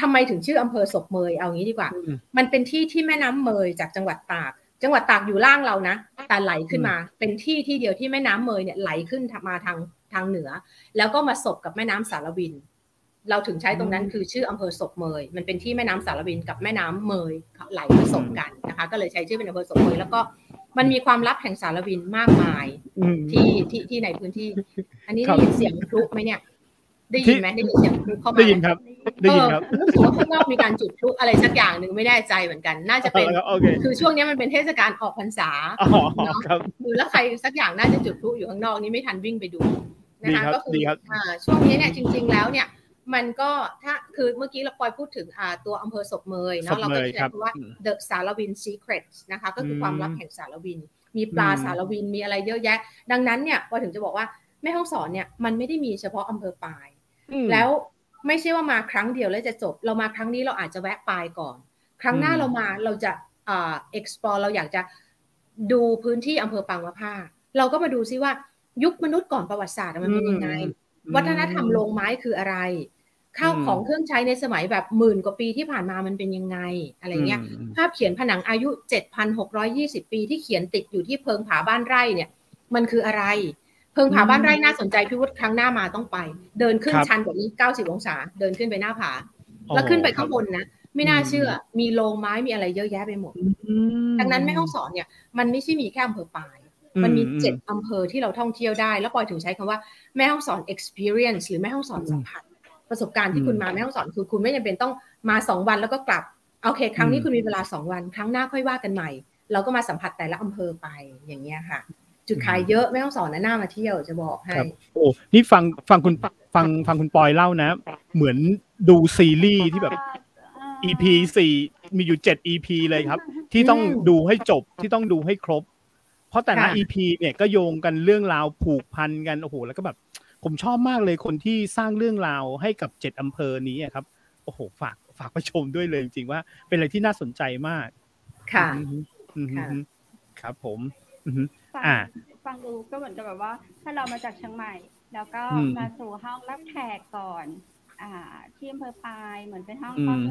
ทำไมถึงชื่ออำเภอศพเมยเอางี้ดีกว่ามันเป็นที่ที่แม่น้ำเมยจากจังหวัดตากอยู่ล่างเรานะแต่ไหลขึ้นมาเป็นที่เดียวที่แม่น้ำเมยเนี่ยไหลขึ้นมาทางเหนือแล้วก็มาสบกับแม่น้ำสารวินเราถึงใช้ตรงนั้นคือชื่ออำเภอศพเมยมันเป็นที่แม่น้ำสารวินกับแม่น้ำเมยไหลผสมกันนะคะก็เลยใช้ชื่อเป็นอำเภอศพเมยแล้วก็มันมีความลับแห่งสารวินมากมายที่ในพื้นที่อันนี้ได้ยินเสียงพลุไหมเนี่ยได้ยินไหมได้ยินเสียงพลุเข้ามาได้ยินครับได้ยินครับรู้สึกว่าข้างนอกมีการจุดพลุอะไรสักอย่างหนึ่งไม่แน่ใจเหมือนกันน่าจะเป็นคือช่วงนี้มันเป็นเทศกาลออกพรรษาเนาะดูแล้วใครสักอย่างน่าจะจุดพลุอยู่ข้างนอกนี้ไม่ทันวิ่งไปดูนะคะก็คือช่วงนี้เนี่ยจริงๆแล้วเนี่ยมันก็ถ้าคือเมื่อกี้เราปอยพูดถึงตัวอำเภอศพเมยเนาะเราก็จะเรียกว่า The Sarawin Secrets นะคะก็คือความลับแห่งสารวินมีปลาสารวินมีอะไรเยอะแยะดังนั้นเนี่ยพอถึงจะบอกว่าแม่ฮ่องสอนเนี่ยมันไม่ได้มีเฉพาะอำเภอปายแล้วไม่ใช่ว่ามาครั้งเดียวแล้วจะจบเรามาครั้งนี้เราอาจจะแวะปายก่อนครั้งหน้าเราจะexplore เราอยากจะดูพื้นที่อำเภอปางมะผ้าเราก็มาดูซิว่ายุคมนุษย์ก่อนประวัติศาสตร์มันเป็นยังไงวัฒนธรรมโรงไม้คืออะไรข้าวของเครื่องใช้ในสมัยแบบ10,000 กว่าปีที่ผ่านมามันเป็นยังไงอะไรเงี้ยภาพเขียนผนังอายุ 7,620 ปีที่เขียนติดอยู่ที่เพิงผาบ้านไร่เนี่ยมันคืออะไรเพิงผาบ้านไร่น่าสนใจพี่วุฒิครั้งหน้ามาต้องไปเดินขึ้นชันแบบนี้90 องศาเดินขึ้นไปหน้าผาแล้วขึ้นไปข้างบนนะไม่น่าเชื่อมีโรงไม้มีอะไรเยอะแยะไปหมดดังนั้นแม่ฮ่องสอนเนี่ยมันไม่ใช่มีแค่อำเภอปายมันมี7อำเภอที่เราท่องเที่ยวได้แล้วปอยถึงใช้คำว่าแม่ฮ่องสอน experience หรือแม่ฮ่องสอนสัมผัสประสบการณ์ที่คุณมาแม่ฮ่องสอนคือคุณไม่จำเป็นต้องมา2 วันแล้วก็กลับโอเคครั้งนี้คุณมีเวลา2 วันครั้งหน้าค่อยว่ากันใหม่เราก็มาสัมผัสแต่ละอำเภอไปอย่างเงี้ยค่ะจุดขายเยอะแม่ฮ่องสอนน่ามาเที่ยวจะบอกให้โอ้นี่ฟังคุณปอยเล่านะเหมือนดูซีรีส์ที่แบบ EP 4มีอยู่7 EP เลยครับที่ต้องดูให้จบที่ต้องดูให้ครบเพราะแต่ละ EP เนี่ยก็โยงกันเรื่องราวผูกพันกันโอ้โหแล้วก็แบบผมชอบมากเลยคนที่สร้างเรื่องราวให้กับ7อำเภอนี้ครับโอ้โหฝากไปชมด้วยเลยจริงๆว่าเป็นอะไรที่น่าสนใจมากค่ะครับผมฟังดูก็เหมือนกับแบบว่าถ้าเรามาจากเชียงใหม่แล้วก็มาสู่ห้องรับแขกก่อนที่อำเภอปายเหมือนเป็นห้องต้อน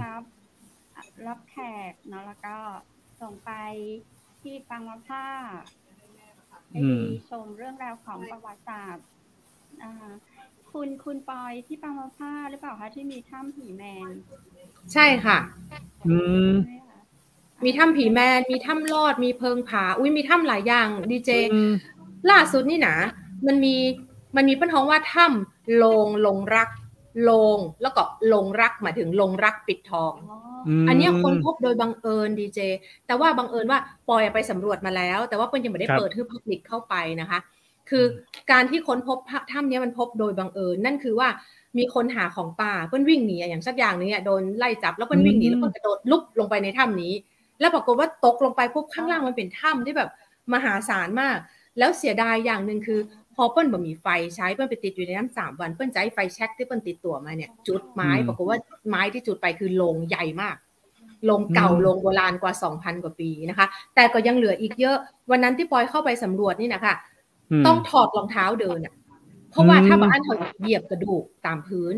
รับแขกเนาะแล้วก็ส่งไปที่ปางมะผ้าให้ชมเรื่องราวของประวัติศาสตร์คุณปอยที่ปางมะผ้าหรือเปล่าคะที่มีถ้ำผีแมนใช่ค่ะมีถ้ำผีแมนมีถ้ำลอดมีเพิงผามีถ้ำหลายอย่างดีเจล่าสุดนี่นะมันมีปัญหาว่าถ้ำลงรักลงแล้วก็ลงรักหมายถึงลงรักปิดทองอันนี้คนพบโดยบังเอิญดีเจแต่ว่าบังเอิญว่าปอยไปสำรวจมาแล้วแต่ว่าเปิ้ลยังไม่ได้เปิดให้พับลิกเข้าไปนะคะคือการที่ค้นพบถ้ำนี้มันพบโดยบังเอิญนั่นคือว่ามีคนหาของป่าเปิ้ลวิ่งหนีอย่างสักอย่างนึงเนี่ยโดนไล่จับแล้วเปิ้ลวิ่งหนีแล้วเปิ้ลกระโดดลุกลงไปในถ้ำนี้แล้วปรากฏว่าตกลงไปปุ๊บข้างล่างมันเป็นถ้ำที่แบบมหาศาลมาก แล้วเสียดายอย่างนึงคือพอเปิ้ลบ่มีไฟใช้เปิ้ลไปติดอยู่ในน้ำ3 วันเปิ้ลใช้ไฟแช็กที่เปิ้ลติดตัวมาเนี่ยจุดไม้ปรากฏว่าไม้ที่จุดไปคือโลงใหญ่มากโรงเก่าโรงโบราณกว่า 2,000 กว่าปีนะคะแต่ก็ยังเหลืออีกเยอะวันนั้นที่ปอยเข้าไปสำรวจนี่นะคะต้องถอดรองเท้าเดินอ่ะเพราะว่าถ้าบางอันเขาเหยียบกระดูกตามพื้น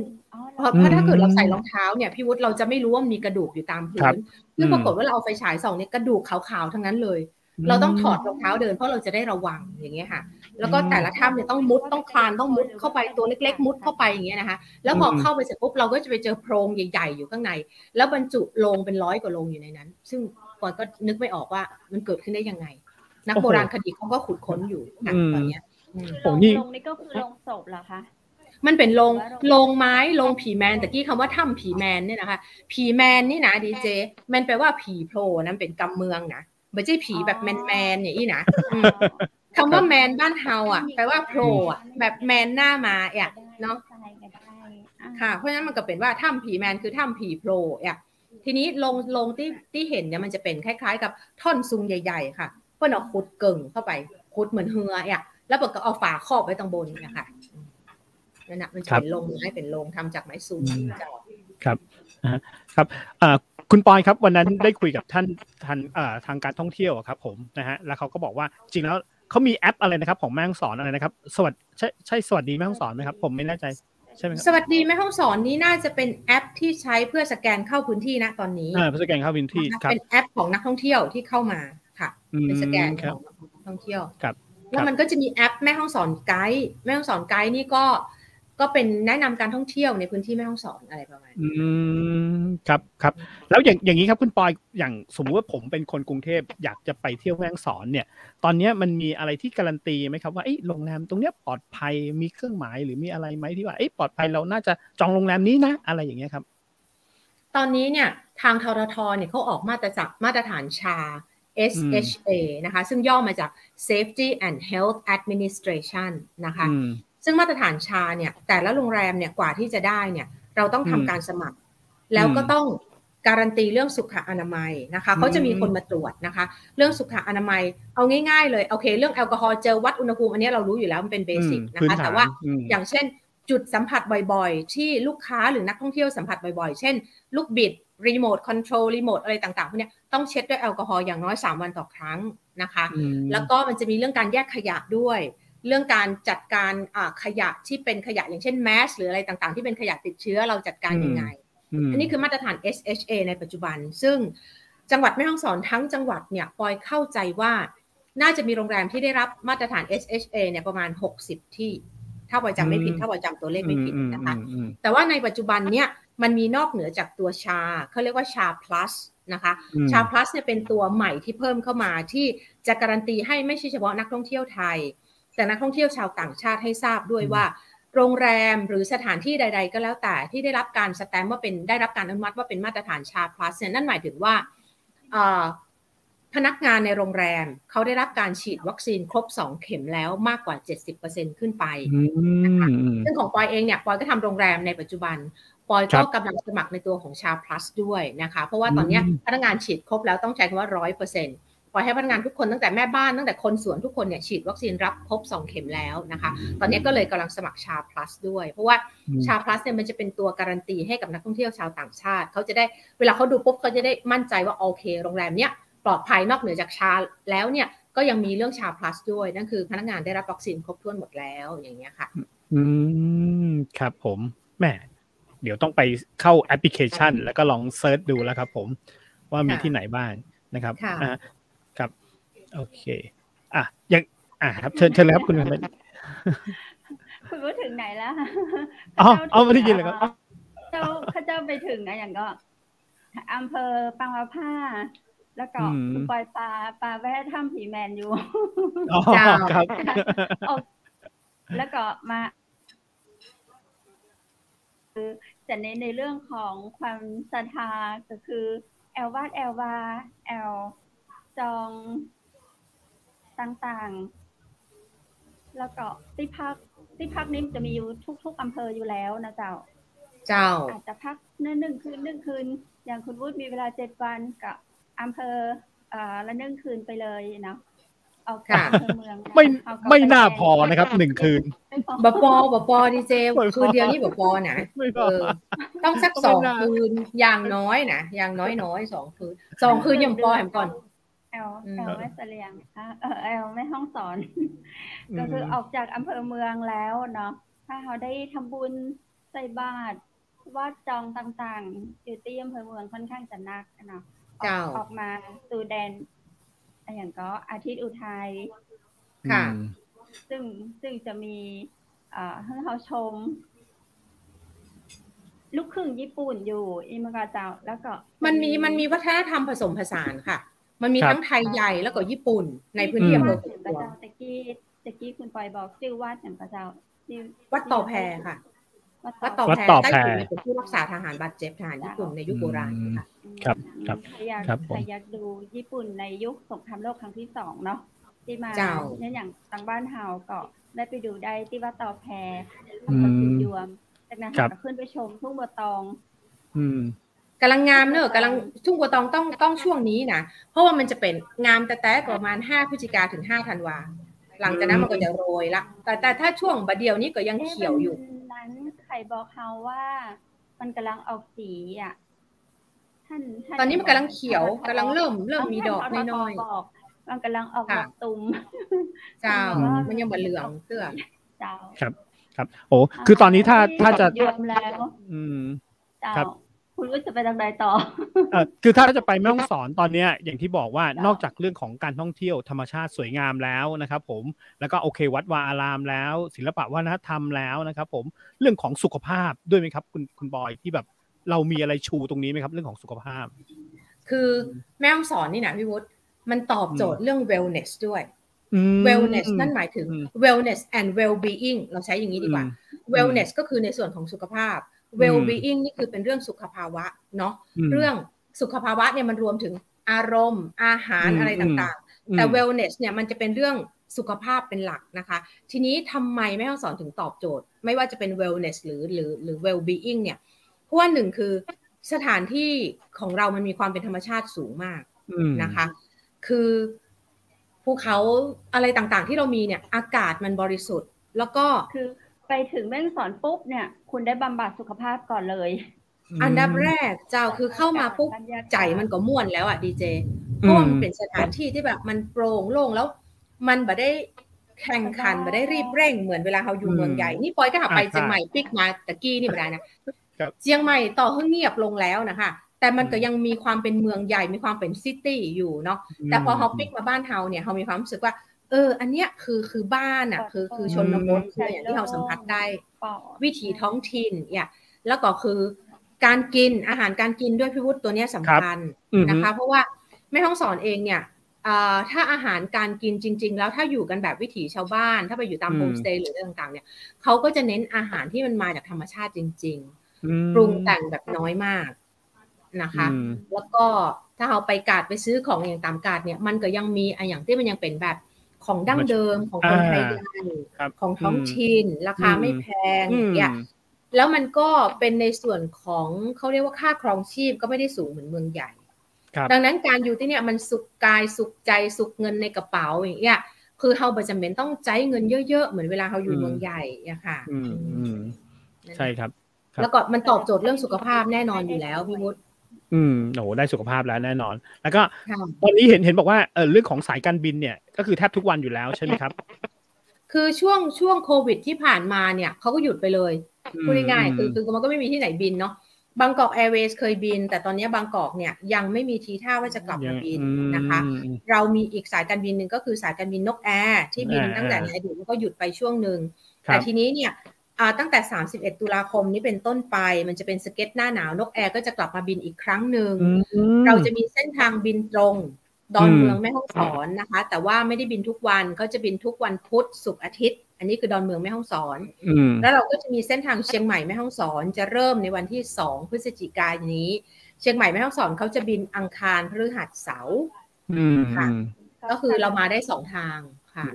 เพราะถ้าเกิดเราใส่รองเท้าเนี่ยพี่วุฒิเราจะไม่รู้ว่ามีกระดูกอยู่ตามพื้นซึ่งปรากฏว่าเราเอาไฟฉายส่องเนี่ยกระดูกขาวๆทั้งนั้นเลยเราต้องถอดรองเท้าเดินเพราะเราจะได้ระวังอย่างเงี้ยค่ะแล้วก็แต่ละถ้ำเนี่ยต้องมุดต้องคลานต้องมุดเข้าไปตัวเล็กๆมุดเข้าไปอย่างเงี้ยนะคะแล้วพอเข้าไปเสร็จปุ๊บเราก็จะไปเจอโพรงใหญ่ๆอยู่ข้างในแล้วบรรจุโลงเป็น100 กว่าโลงอยู่ในนั้นซึ่งปอยก็นึกไม่ออกว่ามันเกิดขึ้นได้ยังไงนักโบราณคดีเขาก็ขุดค้นอยู่ตอนเนี้ยโรงนี่ก็คือโรงศพเหรอคะมันเป็นโรงไม้โรงผีแมนแต่กี้คำว่าถ้ำผีแมนเนี่ยนะคะผีแมนนี่นะดีเจมันแปลว่าผีโผล่นั่นเป็นกำเมืองนะไม่ใช่ผีแบบแมนอย่างนี้นะคำว่าแมนบ้านเฮาอ่ะแปลว่าโผล่อ่ะแบบแมนหน้ามาอ่ะเนาะค่ะเพราะฉะนั้นมันก็เป็นว่าถ้ำผีแมนคือถ้ำผีโผล่อ่ะทีนี้โรงที่เห็นเนี่ยมันจะเป็นคล้ายๆกับท่อนซุงใหญ่ๆค่ะเพื่อนเอาขุดเกิ่งเข้าไปขุดเหมือนเหืออ่ะแล้วก็เอาฝาครอบไว้ตรงบนเนี่ยค่ะนั่นน่ะมันจะเป็นโรงไม้เป็นโรงทำจากไม้ซุงครับครับคุณปอยครับวันนั้นได้คุยกับท่านทางการท่องเที่ยวครับผมนะฮะแล้วเขาก็บอกว่าจริงแล้วเขามีแอปอะไรนะครับของแม่ฮ่องสอนอะไรนะครับใช่สวัสดีแม่ฮ่องสอนไหมครับผมไม่แน่ใจใช่ไหมครับสวัสดีแม่ฮ่องสอนนี้น่าจะเป็นแอปที่ใช้เพื่อสแกนเข้าพื้นที่นะตอนนี้เพื่อสแกนเข้าพื้นที่เป็นแอปของนักท่องเที่ยวที่เข้ามาค่ะเป็นสแกนของนักท่องเที่ยวแล้วมันก็จะมีแอปแม่ฮ่องสอนไกด์แม่ฮ่องสอนไกด์นี่ก็เป็นแนะนำการท่องเที่ยวในพื้นที่แม่ฮ่องสอนอะไรประมาณนี้ครับแล้วอย่างนี้ครับคุณปอยอย่างสมมุติว่าผมเป็นคนกรุงเทพอยากจะไปเที่ยวแม่ฮ่องสอนเนี่ยตอนนี้มันมีอะไรที่การันตีไหมครับว่าโรงแรมตรงเนี้ยปลอดภัยมีเครื่องหมายหรือมีอะไรไหมที่ว่าปลอดภัยเราน่าจะจองโรงแรมนี้นะอะไรอย่างเงี้ยครับตอนนี้เนี่ยทางทททเนี่ยเขาออกมาตรฐานชา SHA นะคะซึ่งย่อมาจาก Safety and Health Administration นะคะซึ่งมาตรฐานชาเนี่ยแต่ละโรงแรมเนี่ยกว่าที่จะได้เนี่ยเราต้องทำการสมัครแล้วก็ต้องการันตีเรื่องสุขอนามัยนะคะเขาจะมีคนมาตรวจนะคะเรื่องสุขอนามัยเอาง่ายๆเลยโอเคเรื่องแอลกอฮอล์เจลวัดอุณหภูมิอันนี้เรารู้อยู่แล้วมันเป็นเบสิกนะคะแต่ว่าอย่างเช่นจุดสัมผัสบ่อยๆที่ลูกค้าหรือนักท่องเที่ยวสัมผัสบ่อยๆเช่นลูกบิดรีโมทคอนโทรลรีโมทอะไรต่างๆพวกนี้ต้องเช็ดด้วยแอลกอฮอล์อย่างน้อย3 วันต่อครั้งนะคะแล้วก็มันจะมีเรื่องการแยกขยะด้วยเรื่องการจัดการขยะที่เป็นขยะอย่างเช่นแมสหรืออะไรต่างๆที่เป็นขยะติดเชื้อเราจัดการยังไงอันนี้คือมาตรฐาน SHA ในปัจจุบันซึ่งจังหวัดแม่ฮ่องสอนทั้งจังหวัดเนี่ยปอยเข้าใจว่าน่าจะมีโรงแรมที่ได้รับมาตรฐาน SHA เนี่ยประมาณ60ที่ถ้าปอยจำไม่ผิดถ้าปอยจำตัวเลขไม่ผิดนะคะแต่ว่าในปัจจุบันเนี่ยมันมีนอกเหนือจากตัวชาเขาเรียกว่าชา plus นะคะชา plus เนี่ยเป็นตัวใหม่ที่เพิ่มเข้ามาที่จะการันตีให้ไม่ใช่เฉพาะนักท่องเที่ยวไทยแต่นักท่องเที่ยวชาวต่างชาติให้ทราบด้วยว่าโรงแรมหรือสถานที่ใดๆก็แล้วแต่ที่ได้รับการสแตมป์ว่าเป็นได้รับการอนุมัติว่าเป็นมาตรฐานชา plus นั่นหมายถึงว่าพนักงานในโรงแรมเขาได้รับการฉีดวัคซีนครบ2 เข็มแล้วมากกว่า 70% ขึ้นไปนะคะซึ่งของปอยเองเนี่ยปอยก็ทำโรงแรมในปัจจุบันปอยก็กำลังสมัครในตัวของชา plus ด้วยนะคะเพราะว่าตอนนี้พนักงานฉีดครบแล้วต้องใช้คำว่า 100%ปล่อยให้พนักงานทุกคนตั้งแต่แม่บ้านตั้งแต่คนสวนทุกคนเนี่ยฉีดวัคซีนรับครบ2 เข็มแล้วนะคะตอนนี้ก็เลยกำลังสมัครชา plus ด้วยเพราะว่าชา plus เนี่ยมันจะเป็นตัวการันตีให้กับนักท่องเที่ยวชาวต่างชาติเขาจะได้เวลาเขาดูปุ๊บเขาจะได้มั่นใจว่าโอเคโรงแรมเนี้ยปลอดภัยนอกเหนือจากชาแล้วเนี่ยก็ยังมีเรื่องชา plus ด้วยนั่นคือพนักงานได้รับวัคซีนครบถ้วนหมดแล้วอย่างเงี้ยค่ะครับผมแม่เดี๋ยวต้องไปเข้าแอปพลิเคชันแล้วก็ลองเซิร์ชดูแล้วครับผมว่ามีที่ไหนบ้างนะครับครับโอเคยังครับเชิญเลยครับคุณคุณพูดถึงไหนแล้วไม่ได้ยินเลยครับข้าเจ้าไปถึงนะอย่างก็อำเภอปังละผ้าแล้วก็ปล่อยปลาแวะถ้ำผีแมนอยู่ครับแล้วก็มาแต่ในเรื่องของความศรัทธาก็คือแอลวาดแอลวาแอลจองต่างๆแล้วก็ที่พักนี้จะมีอยู่ทุกอำเภออยู่แล้วนะเจ้าอาจจะพัก1 คืนอย่างคุณวุฒิมีเวลา7 วันกับอำเภอละ1 คืนไปเลยเนาะ เอาจากเมืองไม่น่าพอนะครับ1 คืนบปดีเจคืนเดียวนี่บปนะต้องสัก2 คืนอย่างน้อยนะอย่างน้อย2 คืน2 คืนยังพอแหมก่อนแอลไม่เสลียงแอลไม่ห้องสอนก็คือออกจากอำเภอเมืองแล้วเนาะถ้าเขาได้ทำบุญใส่บาตรวัดจองต่างๆอยู่ที่อำเภอเมืองค่อนข้างจะนักเนาะออกมาสู่แดนอย่างก็อาทิตย์อุทัยค่ะซึ่งจะมีให้เขาชมลูกครึ่งญี่ปุ่นอยู่อิมากาเจ้าแล้วก็มันมีวัฒนธรรมผสมผสานค่ะมันมีทั้งไทยใหญ่แล้วก็ญี่ปุ่นในพื้นที่อำเภอตะกี้คุณปอยบอกชื่อวัดอย่างกระเจ้าวัดต่อแพค่ะวัดต่อแพใต้ถุนเป็นผู้รักษาทหารบาดเจ็บทหารญี่ปุ่นในยุคโบราณค่ะครับใครอยากดูญี่ปุ่นในยุคสงครามโลกครั้งที่2เนาะที่มาเนี่ยอย่างทางบ้านเฮาก็ได้ไปดูได้ที่วัดต่อแพอำเภอขุนยวมจากนั้นก็ขึ้นไปชมทุ่งบัวตองกำลังงามเนอะกำลังทุ่งบัวตองต้องช่วงนี้นะเพราะว่ามันจะเป็นงามแต่ประมาณ5 พฤศจิกายนถึง5 ธันวาหลังจากนั้นมันก็จะโรยละแต่ถ้าช่วงบัดเดียวนี้ก็ยังเขียวอยู่นั้นใครบอกเขาว่ามันกำลังออกสีอ่ะตอนนี้มันกำลังเขียวกำลังเริ่มมีดอกน้อยๆมันกำลังออกดอกตุ่มเจ้ามันยังบ่เหลืองเสื้อเจ้าครับโอ้คือตอนนี้ถ้าจะยอมแล้วครับคุณรู้จะไปทางใดต่อคือถ้าจะไปแม่ฮ่องสอนตอนนี้อย่างที่บอกว่านอกจากเรื่องของการท่องเที่ยวธรรมชาติสวยงามแล้วนะครับผมแล้วก็โอเควัดวาอารามแล้วศิลปะวัฒนธรรมแล้วนะครับผมเรื่องของสุขภาพด้วยไหมครับคุณบอยที่แบบเรามีอะไรชูตรงนี้ไหมครับเรื่องของสุขภาพคือแม่ฮ่องสอนนี่นะพี่วุฒิมันตอบโจทย์เรื่อง wellness ด้วย wellness นั่นหมายถึง wellness and well-being เราใช้อย่างนี้ดีกว่า wellness ก็คือในส่วนของสุขภาพwell-being นี่คือเป็นเรื่องสุขภาวะเนาะเรื่องสุขภาวะเนี่ยมันรวมถึงอารมณ์อาหารอะไรต่างๆแต่ wellness เนี่ยมันจะเป็นเรื่องสุขภาพเป็นหลักนะคะทีนี้ทำไมแม่ฮ่องสอนถึงตอบโจทย์ไม่ว่าจะเป็น wellness หรือ well-being เนี่ยเพราะว่าหนึ่งคือสถานที่ของเรามันมีความเป็นธรรมชาติสูงมากนะคะคือภูเขาอะไรต่างๆที่เรามีเนี่ยอากาศมันบริสุทธิ์แล้วก็คือไปถึงแม่ฮ่องสอนปุ๊บเนี่ยคุณได้บำบัดสุขภาพก่อนเลยอันดับแรกเจ้าคือเข้ามาปุ๊บใจมันก็ม่วนแล้วอ่ะดีเจเพราะมันเป็นสถานที่ที่แบบมันโปร่งโล่งแล้วมันบ่ได้แข่งขันบ่ได้รีบเร่งเหมือนเวลาเราอยู่เมืองใหญ่นี่ปอยก็หาไปเชียงใหม่ปิกมาตะกี้นี่บ่ได้นะเชียงใหม่ต่อให้เงียบลงแล้วนะคะแต่มันก็ยังมีความเป็นเมืองใหญ่มีความเป็นซิตี้อยู่เนาะแต่พอเฮาปิกมาบ้านเฮาเนี่ยเฮามีความรู้สึกว่าอันเนี้ยคือบ้านอ่ะคือชนบทคืออย่างที่เราสัมผัสได้วิถีท้องถิ่นเนี่ยแล้วก็คือการกินอาหารการกินด้วยพี่วุฒิตัวนี้สำคัญนะคะเพราะว่าแม่ฮ่องสอนเองเนี่ยถ้าอาหารการกินจริงๆแล้วถ้าอยู่กันแบบวิถีชาวบ้านถ้าไปอยู่ตามโฮมสเตย์หรืออะไรต่างๆเนี่ยเขาก็จะเน้นอาหารที่มันมาจากธรรมชาติจริงๆปรุงแต่งแบบน้อยมากนะคะแล้วก็ถ้าเราไปกาดไปซื้อของอย่างตามกาดเนี่ยมันก็ยังมีอย่างที่มันยังเป็นแบบของดั้งเดิมของคนไทยของท้องถิ่นราคาไม่แพงเนี่ยแล้วมันก็เป็นในส่วนของเขาเรียกว่าค่าครองชีพก็ไม่ได้สูงเหมือนเมืองใหญ่ดังนั้นการอยู่ที่เนี่ยมันสุขกายสุขใจสุขเงินในกระเป๋าอย่างเงี้ยคือเราบ่จำเป็นต้องใช้เงินเยอะๆเหมือนเวลาเราอยู่เมืองใหญ่อะค่ะใช่ครับแล้วก็มันตอบโจทย์เรื่องสุขภาพแน่นอนอยู่แล้วพี่วุฒิโอ้ได้สุขภาพแล้วแน่นอนแล้วก็ตอนนี้เห็นบอกว่าเรื่องของสายการบินเนี่ยก็คือแทบทุกวันอยู่แล้วใช่ไหมครับคือช่วงโควิดที่ผ่านมาเนี่ยเขาก็หยุดไปเลยพูดง่ายๆคือมันก็ไม่มีที่ไหนบินเนาะบางกอกแอร์เวย์เคยบินแต่ตอนนี้บางกอกเนี่ยยังไม่มีทีท่าว่าจะกลับมาบินนะคะเรามีอีกสายการบินหนึ่งก็คือสายการบินนกแอร์ที่บินตั้งแต่ในอดีตแล้วก็หยุดไปช่วงนึงแต่ทีนี้เนี่ยตั้งแต่31ตุลาคมนี้เป็นต้นไปมันจะเป็นสเก็ตหน้าหนาวนกแอร์ก็จะกลับมาบินอีกครั้งหนึ่งเราจะมีเส้นทางบินตรงดอนเมืองแม่ฮ่องสอนนะคะแต่ว่าไม่ได้บินทุกวันเขาจะบินทุกวันพุธศุกร์อาทิตย์อันนี้คือดอนเมืองแม่ฮ่องสอนแล้วเราก็จะมีเส้นทางเชียงใหม่แม่ฮ่องสอนจะเริ่มในวันที่2 พฤศจิกายนนี้เชียงใหม่แม่ฮ่องสอนเขาจะบินอังคารพฤหัสเสาร์ค่ะก็คือเรามาได้2ทาง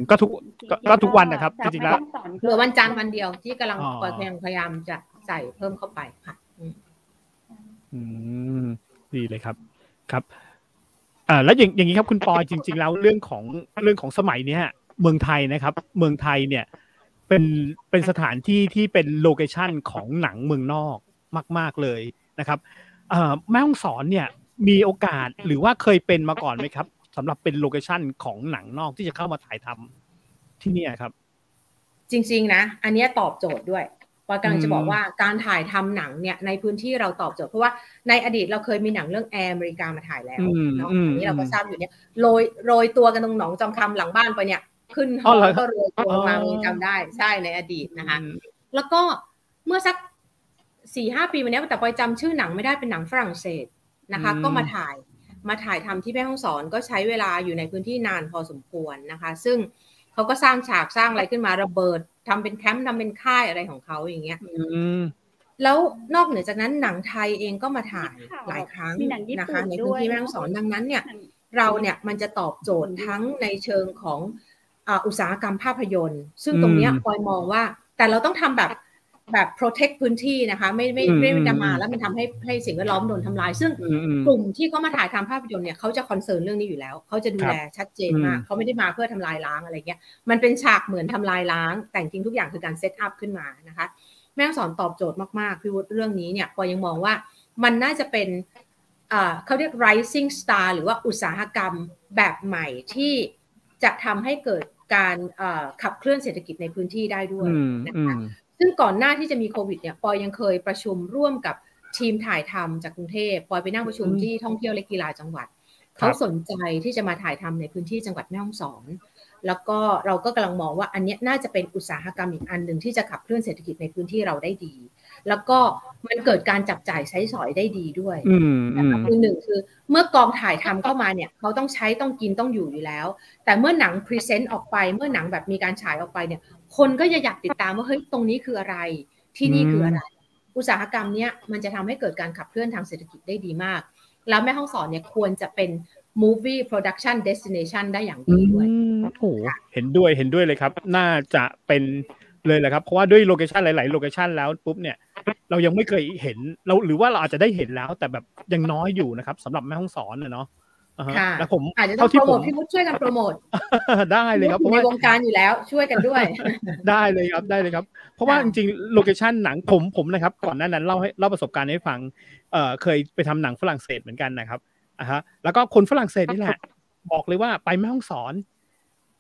ก็ทุกวันนะครับจริงๆแล้วเหลือวันจันทร์วันเดียวที่กำลังพยายามจะใส่เพิ่มเข้าไปค่ะดีเลยครับ แล้วอย่างนี้ครับคุณปอยจริงๆแล้วเรื่องของสมัยนี้เมืองไทยนะครับเมืองไทยเนี่ยเป็นสถานที่ที่เป็นโลเคชั่นของหนังเมืองนอกมากๆเลยนะครับแม่ฮ่องสอนเนี่ยมีโอกาสหรือว่าเคยเป็นมาก่อนไหมครับสำหรับเป็นโลเคชั่นของหนังนอกที่จะเข้ามาถ่ายทำที่นี่ครับจริงๆนะอันนี้ตอบโจทย์ด้วยปอยกำลังจะบอกว่าการถ่ายทำหนังเนี่ยในพื้นที่เราตอบโจทย์เพราะว่าในอดีตเราเคยมีหนังเรื่องแอร์อเมริกามาถ่ายแล้วเนาะอันนี้เราก็ทราบอยู่เนี่ยโรยตัวกันตรงหนองจอมคำหลังบ้านไปเนี่ยขึ้นหอก็โรยตัวมาจำได้ใช่ในอดีตนะคะแล้วก็เมื่อสัก 4-5 ปีมานี้แต่ปอยจำชื่อหนังไม่ได้เป็นหนังฝรั่งเศสนะคะก็มาถ่ายทำที่แม่ฮ่องสอนก็ใช้เวลาอยู่ในพื้นที่นานพอสมควรนะคะซึ่งเขาก็สร้างฉากสร้างอะไรขึ้นมาระเบิดทำเป็นแคมป์ทำเป็นค่ายอะไรของเขาอย่างเงี้ยแล้วนอกเหนือจากนั้นหนังไทยเองก็มาถ่ายหลายครั้งนะคะในพื้นที่แม่ฮ่องสอนดังนั้นเนี่ยเราเนี่ยมันจะตอบโจทย์ทั้งในเชิงของอุตสาหกรรมภาพยนตร์ซึ่งตรงนี้ปอยมองว่าแต่เราต้องทำแบบ protect พื้นที่นะคะไม่จะมาแล้วมันทำให้สิ่งแวดล้อมโดนทำลายซึ่งกลุ่มที่เขามาถ่ายทำภาพยนตร์เนี่ยเขาจะคอนเซิร์นเรื่องนี้อยู่แล้วเขาจะดูแลชัดเจนมากเขาไม่ได้มาเพื่อทำลายล้างอะไรเงี้ยมันเป็นฉากเหมือนทำลายล้างแต่จริงทุกอย่างคือการเซตอัพขึ้นมานะคะแม่ฮ่องสอนตอบโจทย์มากๆพี่วุฒิเรื่องนี้เนี่ยปอยยังมองว่ามันน่าจะเป็นเขาเรียก rising star หรือว่าอุตสาหกรรมแบบใหม่ที่จะทำให้เกิดการขับเคลื่อนเศรษฐกิจในพื้นที่ได้ด้วยนะคะซึ่งก่อนหน้าที่จะมีโควิดเนี่ยปอยยังเคยประชุมร่วมกับทีมถ่ายทำจากกรุงเทพปอยไปนั่งประชุมที่ท่องเที่ยวและกีฬาจังหวัดเขาสนใจที่จะมาถ่ายทำในพื้นที่จังหวัดแม่ฮ่องสอนแล้วก็เราก็กำลังมองว่าอันนี้น่าจะเป็นอุตสาหกรรมอีกอันหนึ่งที่จะขับเคลื่อนเศรษฐกิจในพื้นที่เราได้ดีแล้วก็มันเกิดการจับจ่ายใช้สอยได้ดีด้วยนะคะคือหนึ่งคือเมื่อกองถ่ายทำเข้ามาเนี่ยเขาต้องใช้ต้องกินต้องอยู่แล้วแต่เมื่อหนังพรีเซนต์ออกไปเมื่อหนังแบบมีการฉายออกไปเนี่ยคนก็อยากติดตามว่าเฮ้ยตรงนี้คืออะไรที่นี่คืออะไรอุตสาหกรรมเนี้ยมันจะทำให้เกิดการขับเคลื่อนทางเศรษฐกิจได้ดีมากแล้วแม่ฮ่องสอนเนี่ยควรจะเป็น movie production destination ได้อย่างดีด้วยโอ้เห็นด้วยเลยครับน่าจะเป็นเลยแหละครับเพราะว่าด้วยโลเคชันหลายๆโลเคชันแล้วปุ๊บเนี่ยเรายังไม่เคยเห็นเราหรือว่าเราอาจจะได้เห็นแล้วแต่แบบยังน้อยอยู่นะครับสำหรับแม่ฮ่องสอนเนาะแล้วผมอาจจะต้องโปรโมทพี่มุดช่วยกันโปรโมทได้เลยครับเพราะในวงการอยู่แล้วช่วยกันด้วยได้เลยครับเพราะว่าจริงๆโลเคชันหนังผมนะครับก่อนหน้านั้นเล่าประสบการณ์ให้ฟังเคยไปทำหนังฝรั่งเศสเหมือนกันนะครับแล้วก็คนฝรั่งเศสนี่แหละบอกเลยว่าไปแม่ฮ่องสอน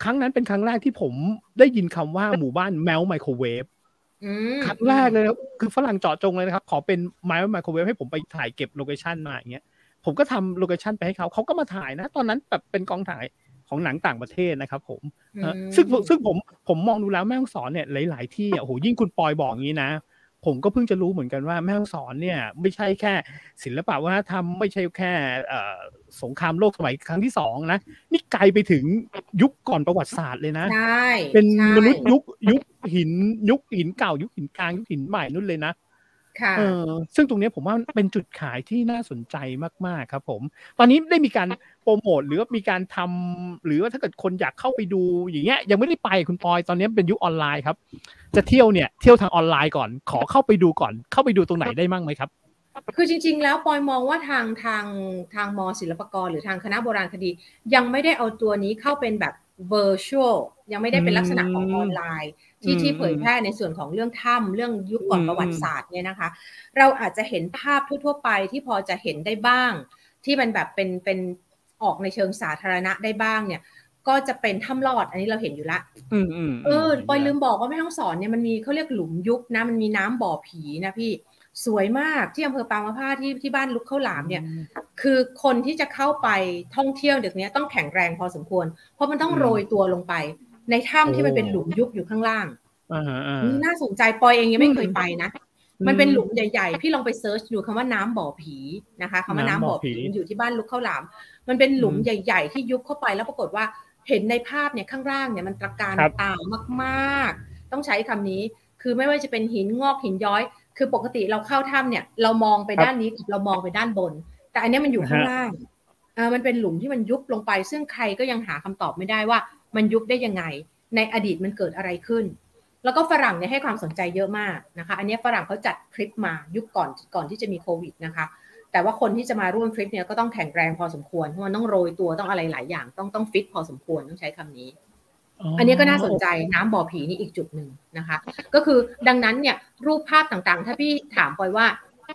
ครั้งนั้นเป็นครั้งแรกที่ผมได้ยินคำว่าหมู่บ้านแมวไมโครเวฟครั้งแรกเลยครับคือฝรั่งเจาะจงเลยนะครับขอเป็นแมวไมโครเวฟให้ผมไปถ่ายเก็บโลเคชันมาอย่างเงี้ยผมก็ทำโลเคชันไปให้เขาก็มาถ่ายนะตอนนั้นแบบเป็นกองถ่ายของหนังต่างประเทศนะครับผมซึ่งผมมองดูแล้วแม่ฮ่องสอนเนี่ยหลายๆที่โอ้โหยิ่งคุณปอยบอกงี้นะผมก็เพิ่งจะรู้เหมือนกันว่าแม่ฮ่องสอนเนี่ยไม่ใช่แค่ศิลปะวัฒนธรรมไม่ใช่แค่สงครามโลกสมัยครั้งที่2นะนี่ไกลไปถึงยุคก่อนประวัติศาสตร์เลยนะเป็นมนุษย์ยุคหินเก่ายุคหินกลางยุคหินใหม่นู่นเลยนะซึ่งตรงนี้ผมว่าเป็นจุดขายที่น่าสนใจมากๆครับผมตอนนี้ได้มีการโปรโมทหรือว่ามีการทำหรือว่าถ้าเกิดคนอยากเข้าไปดูอย่างเงี้ยยังไม่ได้ไปคุณปอยตอนนี้เป็นยุคออนไลน์ครับจะเที่ยวทางออนไลน์ก่อนขอเข้าไปดูก่อนเข้าไปดูตรงไหนได้มั่งไหมครับคือจริงๆแล้วปอยมองว่าทางม.ศิลปากรหรือทางคณะโบราณคดียังไม่ได้เอาตัวนี้เข้าเป็นแบบ virtual ยังไม่ได้เป็นลักษณะของออนไลน์ที่เผยแพร่ในส่วนของเรื่องถ้ำเรื่องยุคก่อนประวัติศาสตร์เนี่ยนะคะเราอาจจะเห็นภาพทั่วๆไปที่พอจะเห็นได้บ้างที่มันแบบเป็นออกในเชิงสาธารณะได้บ้างเนี่ยก็จะเป็นถ้ำลอดอันนี้เราเห็นอยู่ละปอยลืมบอกว่าแม่ฮ่องสอนเนี่ยมันมีเขาเรียกหลุมยุคนะมันมีน้ำบ่อผีนะพี่สวยมากที่อำเภอปางมะผ้าที่บ้านลุกข้าวหลามเนี่ยคือคนที่จะเข้าไปท่องเที่ยวเดี๋ยวนี้ต้องแข็งแรงพอสมควรเพราะมันต้องโรยตัวลงไปในถ้ำที่มันเป็นหลุมยุบอยู่ข้างล่างน่าสนใจปอยเองยังไม่เคยไปนะมันเป็นหลุมใหญ่ๆพี่ลองไปเซิร์ชดูคำว่าน้ำบ่อผีนะคะคำว่าน้ำบ่อผีอยู่ที่บ้านลุกข้าวหลามมันเป็นหลุมใหญ่ๆที่ยุบเข้าไปแล้วปรากฏว่าเห็นในภาพเนี่ยข้างล่างเนี่ยมันตระการตามากๆต้องใช้คำนี้คือไม่ว่าจะเป็นหินงอกหินย้อยคือปกติเราเข้าถ้ำเนี่ยเรามองไปด้านนี้เรามองไปด้านบนแต่อันนี้มันอยู่ข้างล่างมันเป็นหลุมที่มันยุบลงไปซึ่งใครก็ยังหาคำตอบไม่ได้ว่ามันยุบได้ยังไงในอดีตมันเกิดอะไรขึ้นแล้วก็ฝรั่งเนี่ยให้ความสนใจเยอะมากนะคะอันนี้ฝรั่งเขาจัดทริปมายุคก่อนที่จะมีโควิดนะคะ แต่ว่าคนที่จะมาร่วมทริปเนี่ยก็ต้องแข็งแรงพอสมควรเพราะมันต้องโรยตัวต้องอะไรหลายอย่างต้องฟิตพอสมควรต้องใช้คำนี้อันนี้ก็น่าสนใจน้ำบ่อผีนี่อีกจุดหนึ่งนะคะก็คือดังนั้นเนี่ยรูปภาพต่างๆถ้าพี่ถามปอยว่า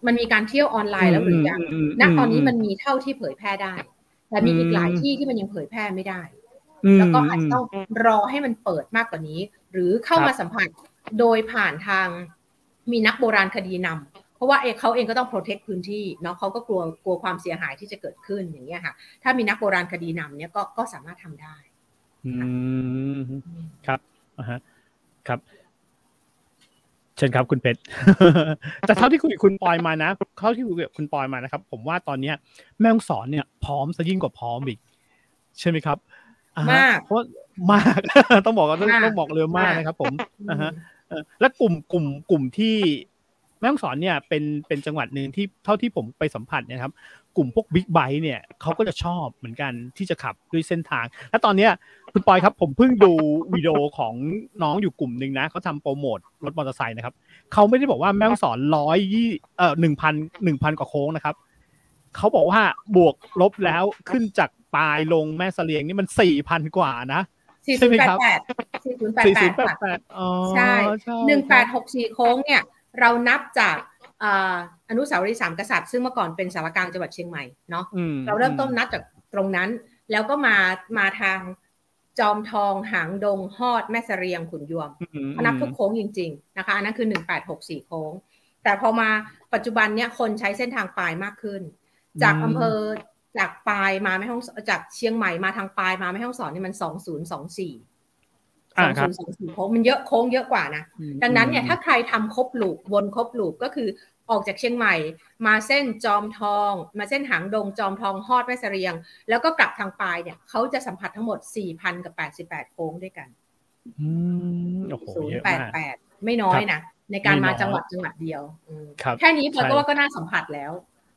มันมีการเที่ยวออนไลน์แล้วหรือยังณตอนนี้มันมีเท่าที่เผยแพร่ได้แต่มีอีกหลายที่ที่มันยังเผยแพร่ไม่ได้แล้วก็อาจจะต้องรอให้มันเปิดมากกว่านี้หรือเข้ามาสัมผัสโดยผ่านทางมีนักโบราณคดีนำเพราะว่าเขาเองก็ต้อง protect พื้นที่เนาะเขาก็กลัวความเสียหายที่จะเกิดขึ้นอย่างเงี้ยค่ะถ้ามีนักโบราณคดีนำเนี่ยก็สามารถทำได้ครับครับเชิญครับคุณเพชร แต่เท่าที่คุยกับคุณปอยมานะเท่าที่คุยกับคุณปอยมานะครับผมว่าตอนนี้แม่ฮ่องสอนเนี่ยพร้อมซะยิ่งกว่าพร้อมอีกใช่ไหมครับมากเพราะมาก ต้องบอกต้องบอกเลยมากนะครับผมและกลุ่มที่แม่ฮ่องสอนเนี่ยเป็นจังหวัดนึงที่เท่าที่ผมไปสัมผัสนะครับกลุ่มพวกบิ๊กไบค์เนี่ยเขาก็จะชอบเหมือนกันที่จะขับด้วยเส้นทางและตอนนี้คุณปอยครับผมเพิ่งดูวิดีโอของน้องอยู่กลุ่มนึงนะเขาทำโปรโมทรถมอเตอร์ไซค์นะครับเขาไม่ได้บอกว่าแม่ฮ่องสอน1,000 กว่าโค้งนะครับเขาบอกว่าบวกลบแล้วขึ้นจากปลายลงแม่เสลียงนี่มัน 4,000 กว่านะใช่ไหมครับ4088อ๋อใช่1864โค้งเนี่ยเรานับจากอนุสาวรีย์3 กษัตริย์ซึ่งเมื่อก่อนเป็นสารกลางจังหวัดเชียงใหม่เนาะเราเริ่มต้นนับจากตรงนั้นแล้วก็มาทางจอมทองหางดงฮอดแม่เสรียงขุนยวมนับทุกโค้งจริงๆนะคะอันนั้นคือ1864โค้งแต่พอมาปัจจุบันเนี่ยคนใช้เส้นทางปลายมากขึ้นจากอำเภอจากปลายมาแม่ฮ่องจากเชียงใหม่มาทางปลายมาแม่ฮ่องสอนนี่มัน2024โค้งมันเยอะโค้งเยอะกว่านะดังนั้นเนี่ยถ้าใครทำครบลูปวนครบลูปก็คือออกจากเชียงใหม่มาเส้นจอมทองมาเส้นหางดงจอมทองฮอดแม่เสรียงแล้วก็กลับทางปลายเนี่ยเขาจะสัมผัสทั้งหมด 4,088 โค้งด้วยกัน088ไม่น้อยนะในการมาจังหวัดเดียวแค่นี้ปอยก็ว่าก็น่าสัมผัสแล้ว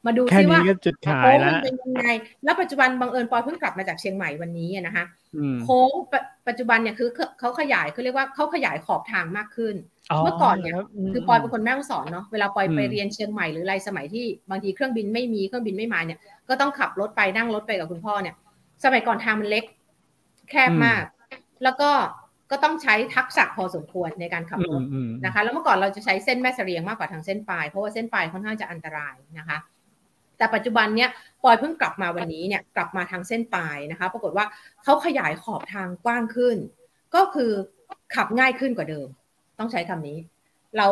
มาดูซิว่าโค้งมันเป็นยังไงแล้วปัจจุบันบังเอิญปอยเพิ่งกลับมาจากเชียงใหม่วันนี้นะคะโค้งปัจจุบันเนี่ยคือเขาขยายเขาเรียกว่าเขาขยายขอบทางมากขึ้นเมื่อก่อนเนี่ยคือปอยเป็นคนแม่ฮ่องสอนเนาะเวลาปอยไปเรียนเชียงใหม่หรืออะไรสมัยที่บางทีเครื่องบินไม่มาเนี่ยก็ต้องขับรถไปนั่งรถไปกับคุณพ่อเนี่ยสมัยก่อนทางมันเล็กแคบมากแล้วก็ต้องใช้ทักษะพอสมควรในการขับรถนะคะแล้วเมื่อก่อนเราจะใช้เส้นแม่เสรียงมากกว่าทางเส้นปลายเพราะว่าเส้นปลายค่อนข้างจะอันตรายนะคะแต่ปัจจุบันเนี่ยปอยเพิ่งกลับมาวันนี้เนี่ยกลับมาทางเส้นปลายนะคะปรากฏว่าเขาขยายขอบทางกว้างขึ้นก็คือขับง่ายขึ้นกว่าเดิมต้องใช้คำนี้เรา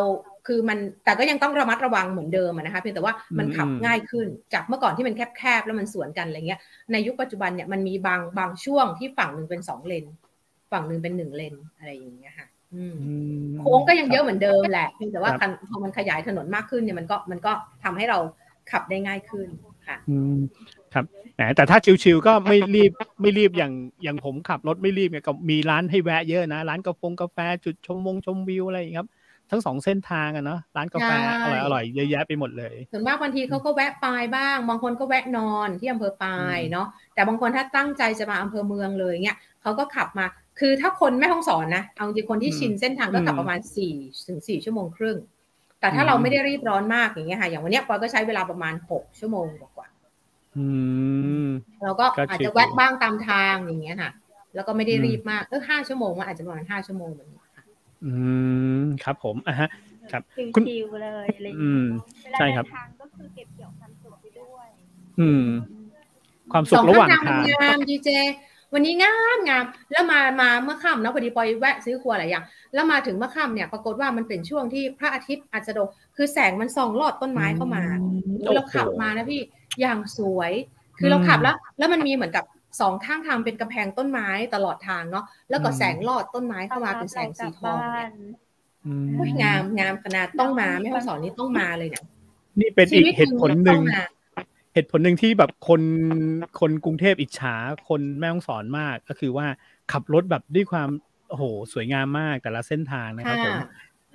คือมันแต่ก็ยังต้องระมัดระวังเหมือนเดิมนะคะเพียงแต่ว่ามันขับง่ายขึ้นจากเมื่อก่อนที่มันแคบๆแล้วมันสวนกันอะไรเงี้ยในยุคปัจจุบันเนี่ยมันมีบางช่วงที่ฝั่งนึงเป็น2 เลนฝั่งนึงเป็น1 เลนอะไรอย่างเงี้ยค่ะโค้งก็ยังเยอะเหมือนเดิมแหละเพียงแต่ว่าพอมันขยายถนนมากขึ้นเนี่ยมันก็ทำให้เราขับได้ง่ายขึ้นค่ะครับแต่ถ้าชิวๆก็ไม่รีบอย่างผมขับรถไม่รีบเนี่ยก็มีร้านให้แวะเยอะนะร้านกาแฟจุดชมวิวอะไรอย่างเงี้ยครับทั้ง2 เส้นทางอะเนาะร้านกาแฟอร่อยเยอะแยะไปหมดเลยส่วนมากบางทีเขาก็แวะปลายบ้างบางคนก็แวะนอนที่อำเภอปลายเนาะแต่บางคนถ้าตั้งใจจะมาอำเภอเมืองเลยเงี้ยเขาก็ขับมาคือถ้าคนแม่ฮ่องสอนนะเอาจริงคนที่ชินเส้นทางก็ขับประมาณ4 ชั่วโมงครึ่งแต่ถ้าเราไม่ได้รีบร้อนมากอย่างเงี้ยค่ะอย่างวันนี้ปอยก็ใช้เวลาประมาณ6 ชั่วโมงกว่าเราก็อาจจะแวะบ้างตามทางอย่างเงี้ยค่ะแล้วก็ไม่ได้รีบมาก5 ชั่วโมงมันอาจจะประมาณ5 ชั่วโมงแบบนี้ค่ะครับผมฮะครับคุณชิวเลยอะไรอย่างเงี้ยใช่ครับทางก็คือเก็บเกี่ยวความสุขไปด้วยความสุขระหว่างทางงามดีเจวันนี้งามแล้วมาเมื่อค่ำเนาะพอดีปอยแวะซื้อครัวหลายอย่างแล้วมาถึงเมื่อค่ำเนี่ยปรากฏว่ามันเป็นช่วงที่พระอาทิตย์อาจจะโดนคือแสงมันส่องลอดต้นไม้เข้ามาเราขับมานะพี่อย่างสวยคือเราขับแล้วมันมีเหมือนกับ2 ข้างทางเป็นกำแพงต้นไม้ตลอดทางเนาะแล้วก็แสงลอดต้นไม้เข้ามาเป็นแสงสีทองเนี่ยงามขนาดต้องมาไม่ต้องสอนนี่ต้องมาเลยเนี่ยนี่เป็นอีกเหตุผลหนึ่งที่แบบคนกรุงเทพอิจฉาคนแม่ฮ่องสอนมากก็คือว่าขับรถแบบด้วยความโอ้โหสวยงามมากแต่ละเส้นทางนะครับผม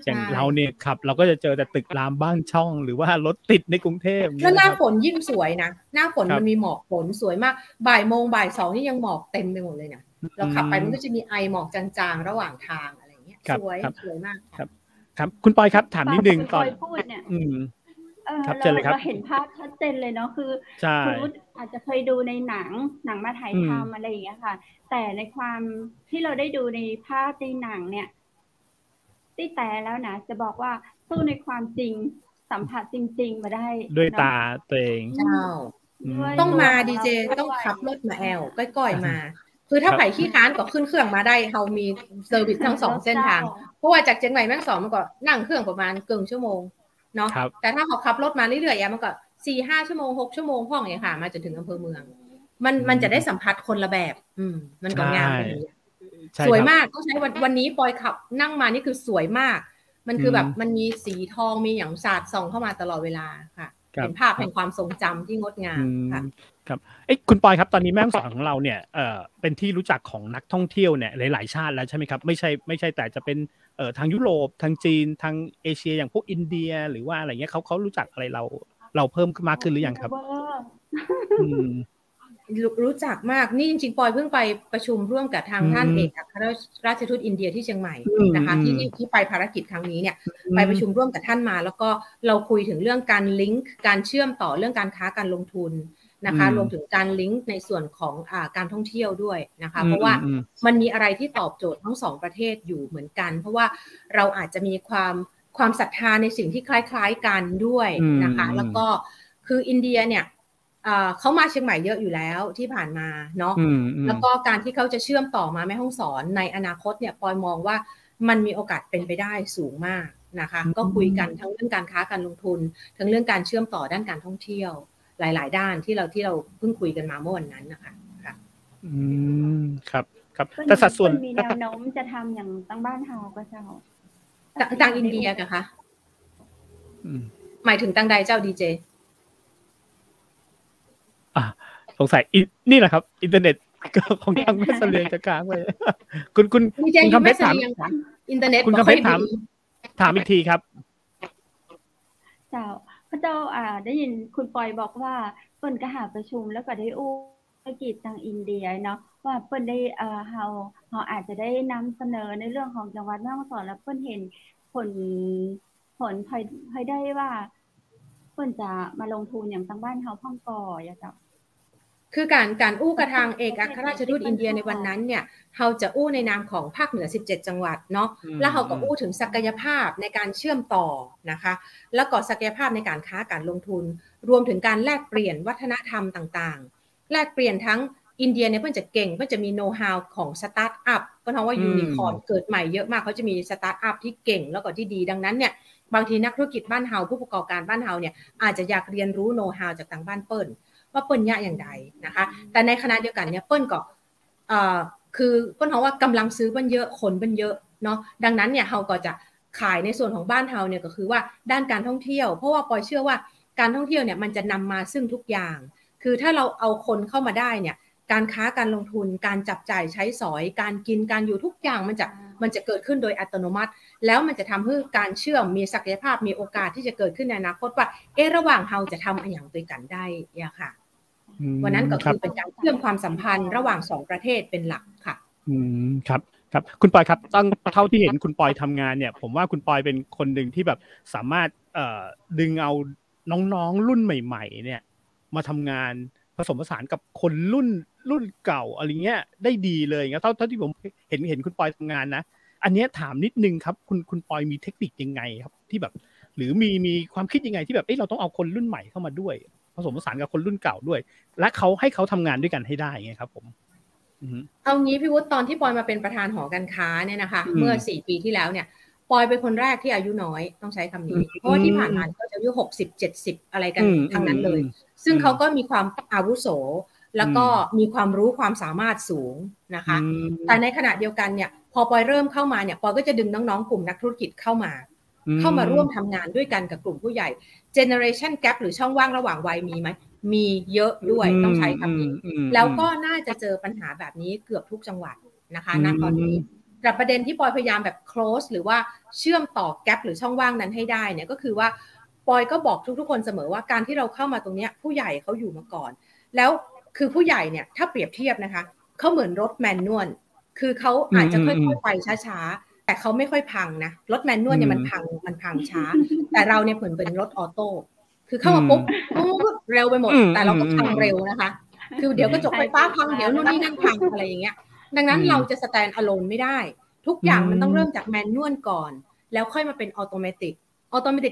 อย่างเราเนี่ยขับเราก็จะเจอแต่ตึกรามบ้านช่องหรือว่ารถติดในกรุงเทพแล้วหน้าฝนยิ่งสวยนะหน้าฝนมันมีหมอกฝนสวยมากบ่ายโมงบ่าย2นี่ยังหมอกเต็มไปหมดเลยนะเราขับไปมันก็จะมีไอหมอกจางๆระหว่างทางอะไรอย่างเงี้ยสวยมากครับคุณปอยครับถามนิดนึงตอน เราเห็นภาพชัดเจนเลยเนาะคือคุณรุ่อาจจะเคยดูในหนังมาถ่ายทำอะไรอย่างเงี้ยค่ะแต่ในความที่เราได้ดูในภาพในหนังเนี่ยที่แต่แล้วนะจะบอกว่าสู้ในความจริงสัมผัสจริงๆมาได้ด้วยตาตัวเองต้องมาดีเจต้องขับรถมาแอลก้อยๆมาคือถ้าไผ่ขี้ค้านก็ขึ้นเครื่องมาได้เรามีเซอร์วิสทั้ง2เส้นทางเพราะว่าจากเชียงใหม่แม่ฮ่องสอนมันก็นั่งเครื่องประมาณเกือบชั่วโมงเนาะแต่ถ้าเขาขับรถมาเรื่อยๆมันก็ 4-5 ชั่วโมง6ชั่วโมงห้องอย่างค่ะมาจนถึงอำเภอเมืองมันจะได้สัมผัสคนละแบบมันก็งามไปเลยสวยมากต้องใช้วันนี้ปอยขับนั่งมานี่คือสวยมากมันคือแบบมันมีสีทองมีอย่างสาดส่องเข้ามาตลอดเวลาค่ะเป็นภาพแห่งความทรงจำที่งดงามค่ะครับคุณปอยครับตอนนี้แม่ฮ่องสอนของเราเนี่ยเป็นที่รู้จักของนักท่องเที่ยวเนี่ยหลายๆชาติแล้วใช่ไหมครับไม่ใช่แต่จะเป็นทางยุโรปทางจีนทางเอเชียอย่างพวกอินเดียหรือว่าอะไรเงี้ยเขารู้จักอะไรเราเพิ่มมากขึ้นหรือยังครับรู้จักมากนี่จริงๆปอยเพิ่งไปประชุมร่วมกับทางท่านเอกอัครราชทูตอินเดียที่เชียงใหม่นะคะที่ไปภารกิจครั้งนี้เนี่ยไปประชุมร่วมกับท่านมาแล้วก็เราคุยถึงเรื่องการลิงก์การเชื่อมต่อเรื่องการค้าการลงทุนนะคะรวมถึงการลิงก์ในส่วนของการท่องเที่ยวด้วยนะคะเพราะว่ามันมีอะไรที่ตอบโจทย์ทั้งสองประเทศอยู่เหมือนกันเพราะว่าเราอาจจะมีความศรัทธาในสิ่งที่คล้ายๆกันด้วยนะคะแล้วก็คืออินเดียเนี่ยเขามาเชียงใหม่เยอะอยู่แล้วที่ผ่านมาเนาะแล้วก็การที่เขาจะเชื่อมต่อมาแม่ฮ่องสอนในอนาคตเนี่ยปอยมองว่ามันมีโอกาสเป็นไปได้สูงมากนะคะก็คุยกันทั้งเรื่องการค้าการลงทุนทั้งเรื่องการเชื่อมต่อด้านการท่องเที่ยวหลายๆด้านที่เราเพิ่งคุยกันมาเมื่อวันนั้นนะคะค่ะครับแต่สัดส่วนมีแนวโน้มจะทำอย่างตั้งบ้านเฮาก็เจ้าต่างอินเดียนะคะหมายถึงต่างใดเจ้าดีเจสงสัยนี่แหละครับอินเทอร์เน็ตของทางแม่เสลียงจะค้างไว้คุณคำเพชรถามอินเทอร์เน็ตคุณคำเพชรถามอีกทีครับเจ้าพระเจ้าได้ยินคุณปอยบอกว่าเปิ้นก็หาประชุมแล้วก็ได้อู้ธุรกิจทางอินเดียเนาะว่าเปิ้นได้เฮาอาจจะได้นำเสนอในเรื่องของจังหวัดแม่ฮ่องสอนแล้วเปิ้นเห็นผลภายได้ว่าเปิ้นจะมาลงทุนอย่างทางบ้านเฮาพ่องก่ออย่าเจ้าคือการอู้กับทางเอกอัครราชทูตอินเดียในวันนั้นเนี่ยเราจะอู้ในนามของภาคเหนือ17จังหวัดเนาะแล้วเราก็อู้ถึงศักยภาพในการเชื่อมต่อนะคะแล้วก็ศักยภาพในการค้าการลงทุนรวมถึงการแลกเปลี่ยนวัฒนธรรมต่างๆแลกเปลี่ยนทั้งอินเดียเนี่ยเพิ่นจะเก่งเพิ่นจะมีโน้ตฮาวของสตาร์ทอัพเพิ่นเรียกว่ายูนิคอร์นเกิดใหม่เยอะมากเขาจะมีสตาร์ทอัพที่เก่งแล้วก็ที่ดีดังนั้นเนี่ยบางทีนักธุรกิจบ้านเฮาผู้ประกอบการบ้านเฮาเนี่ยอาจจะอยากเรียนรู้โน้ตฮาวจากทางบ้านเปิ้ลว่าเปิ้ลยะอย่างใดนะคะแต่ในขณะเดียวกันเนี่ยเปิ้ลก็คือเปิ้ลเขาว่ากำลังซื้อเปิ้ลเยอะคนเปิ้ลเยอะเนาะดังนั้นเนี่ยเฮาก็จะขายในส่วนของบ้านเฮาเนี่ยก็คือว่าด้านการท่องเที่ยวเพราะว่าปอยเชื่อว่าการท่องเที่ยวเนี่ยมันจะนำมาซึ่งทุกอย่างคือถ้าเราเอาคนเข้ามาได้เนี่ยการค้าการลงทุนการจับจ่ายใช้สอยการกินการอยู่ทุกอย่างมันจะเกิดขึ้นโดยอัตโนมัติแล้วมันจะทำให้การเชื่อมมีศักยภาพมีโอกาสที่จะเกิดขึ้นในอนาคตว่าระหว่างเฮาจะทำอะไรอย่างด้วยกันได้เนี่ยค่ะวันนั้นก็คือเป็นการเชื่อมความสัมพันธ์ระหว่าง2ประเทศเป็นหลักค่ะครับคุณปอยครับตั้งเท่าที่เห็นคุณปอยทำงานเนี่ยผมว่าคุณปอยเป็นคนหนึ่งที่แบบสามารถดึงเอาน้องๆรุ่นใหม่ๆเนี่ยมาทำงานผสมผสานกับคนรุ่นเก่าอะไรเงี้ยได้ดีเลยเงี้ยเท่าที่ผมเห็นคุณปอยทำงานนะอันนี้ถามนิดนึงครับคุณปอยมีเทคนิคยังไงครับที่แบบหรือมีความคิดยังไงที่แบบเราต้องเอาคนรุ่นใหม่เข้ามาด้วยผสมผสานกับคนรุ่นเก่าด้วยและให้เขาทำงานด้วยกันให้ได้ไงครับผมเอางี้พี่วุฒิตอนที่ปอยมาเป็นประธานหอการค้าเนี่ยนะคะเมื่อ4ปีที่แล้วเนี่ยปอยเป็นคนแรกที่อายุน้อยต้องใช้คำนี้เพราะว่าที่ผ่านมาก็จะอายุ60-70อะไรกันทั้งนั้นเลยซึ่งเขาก็มีความอาวุโสแล้วก็มีความรู้ความสามารถสูงนะคะแต่ในขณะเดียวกันเนี่ยพอปอยเริ่มเข้ามาเนี่ยปอยก็จะดึงน้องๆกลุ่มนักธุรกิจเข้ามาร่วมทำงานด้วยกันกับกลุ่มผู้ใหญ่ generation gap หรือช่องว่างระหว่างวัยมีไหมมีเยอะด้วยต้องใช้คำนี้แล้วก็น่าจะเจอปัญหาแบบนี้เกือบทุกจังหวัดนะคะณตอนนี้แต่ประเด็นที่ปอยพยายามแบบ close หรือว่าเชื่อมต่อ gap หรือช่องว่างนั้นให้ได้เนี่ยก็คือว่าปอยก็บอกทุกๆคนเสมอว่าการที่เราเข้ามาตรงนี้ผู้ใหญ่เขาอยู่มาก่อนแล้วคือผู้ใหญ่เนี่ยถ้าเปรียบเทียบนะคะเขาเหมือนรถแมนนวลคือเขาอาจจะค่อยๆไปช้าๆแต่เขาไม่ค่อยพังนะรถแมนนวลเนี่ยมันพังช้าแต่เราเนี่ยเหมือนเป็นรถออโต้ คือเข้ามาปุ๊บเร็วไปหมดแต่เราก็พังเร็วนะคะคือเดี๋ยวกระจกไฟฟ้าพังเดี๋ยวนู่นนี่นั่นพังอะไรอย่างเงี้ยดังนั้นเราจะ stand alone ไม่ได้ทุกอย่างมันต้องเริ่มจากแมนนวลก่อนแล้วค่อยมาเป็นออโตเมติก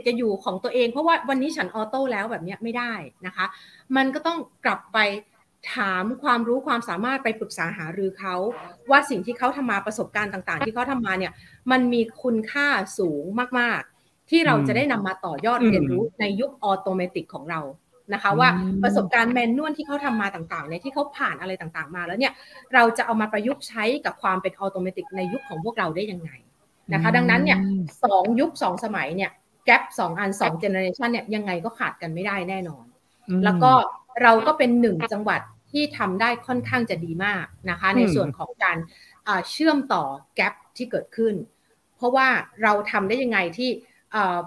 จะอยู่ของตัวเองเพราะว่าวันนี้ฉันออโต้แล้วแบบนี้ไม่ได้นะคะมันก็ต้องกลับไปถามความรู้ความสามารถไปปรึกษาหารือเขาว่าสิ่งที่เขาทำมาประสบการณ์ต่างๆที่เขาทำมาเนี่ยมันมีคุณค่าสูงมากๆที่เราจะได้นำมาต่อยอดเรียนรู้ในยุคออโตเมติกของเรานะคะว่าประสบการณ์แมนนวลที่เขาทำมาต่างๆเนี่ยที่เขาผ่านอะไรต่างๆมาแล้วเนี่ยเราจะเอามาประยุกต์ใช้กับความเป็นออโตเมติกในยุคของพวกเราได้ยังไงนะคะดังนั้นเนี่ย2ยุค2สมัยเนี่ยแกป2อัน2เจเนอเรชันเนี่ยยังไงก็ขาดกันไม่ได้แน่นอนแล้วก็เราก็เป็น1จังหวัดที่ทำได้ค่อนข้างจะดีมากนะคะในส่วนของการเชื่อมต่อแกปที่เกิดขึ้นเพราะว่าเราทำได้ยังไงที่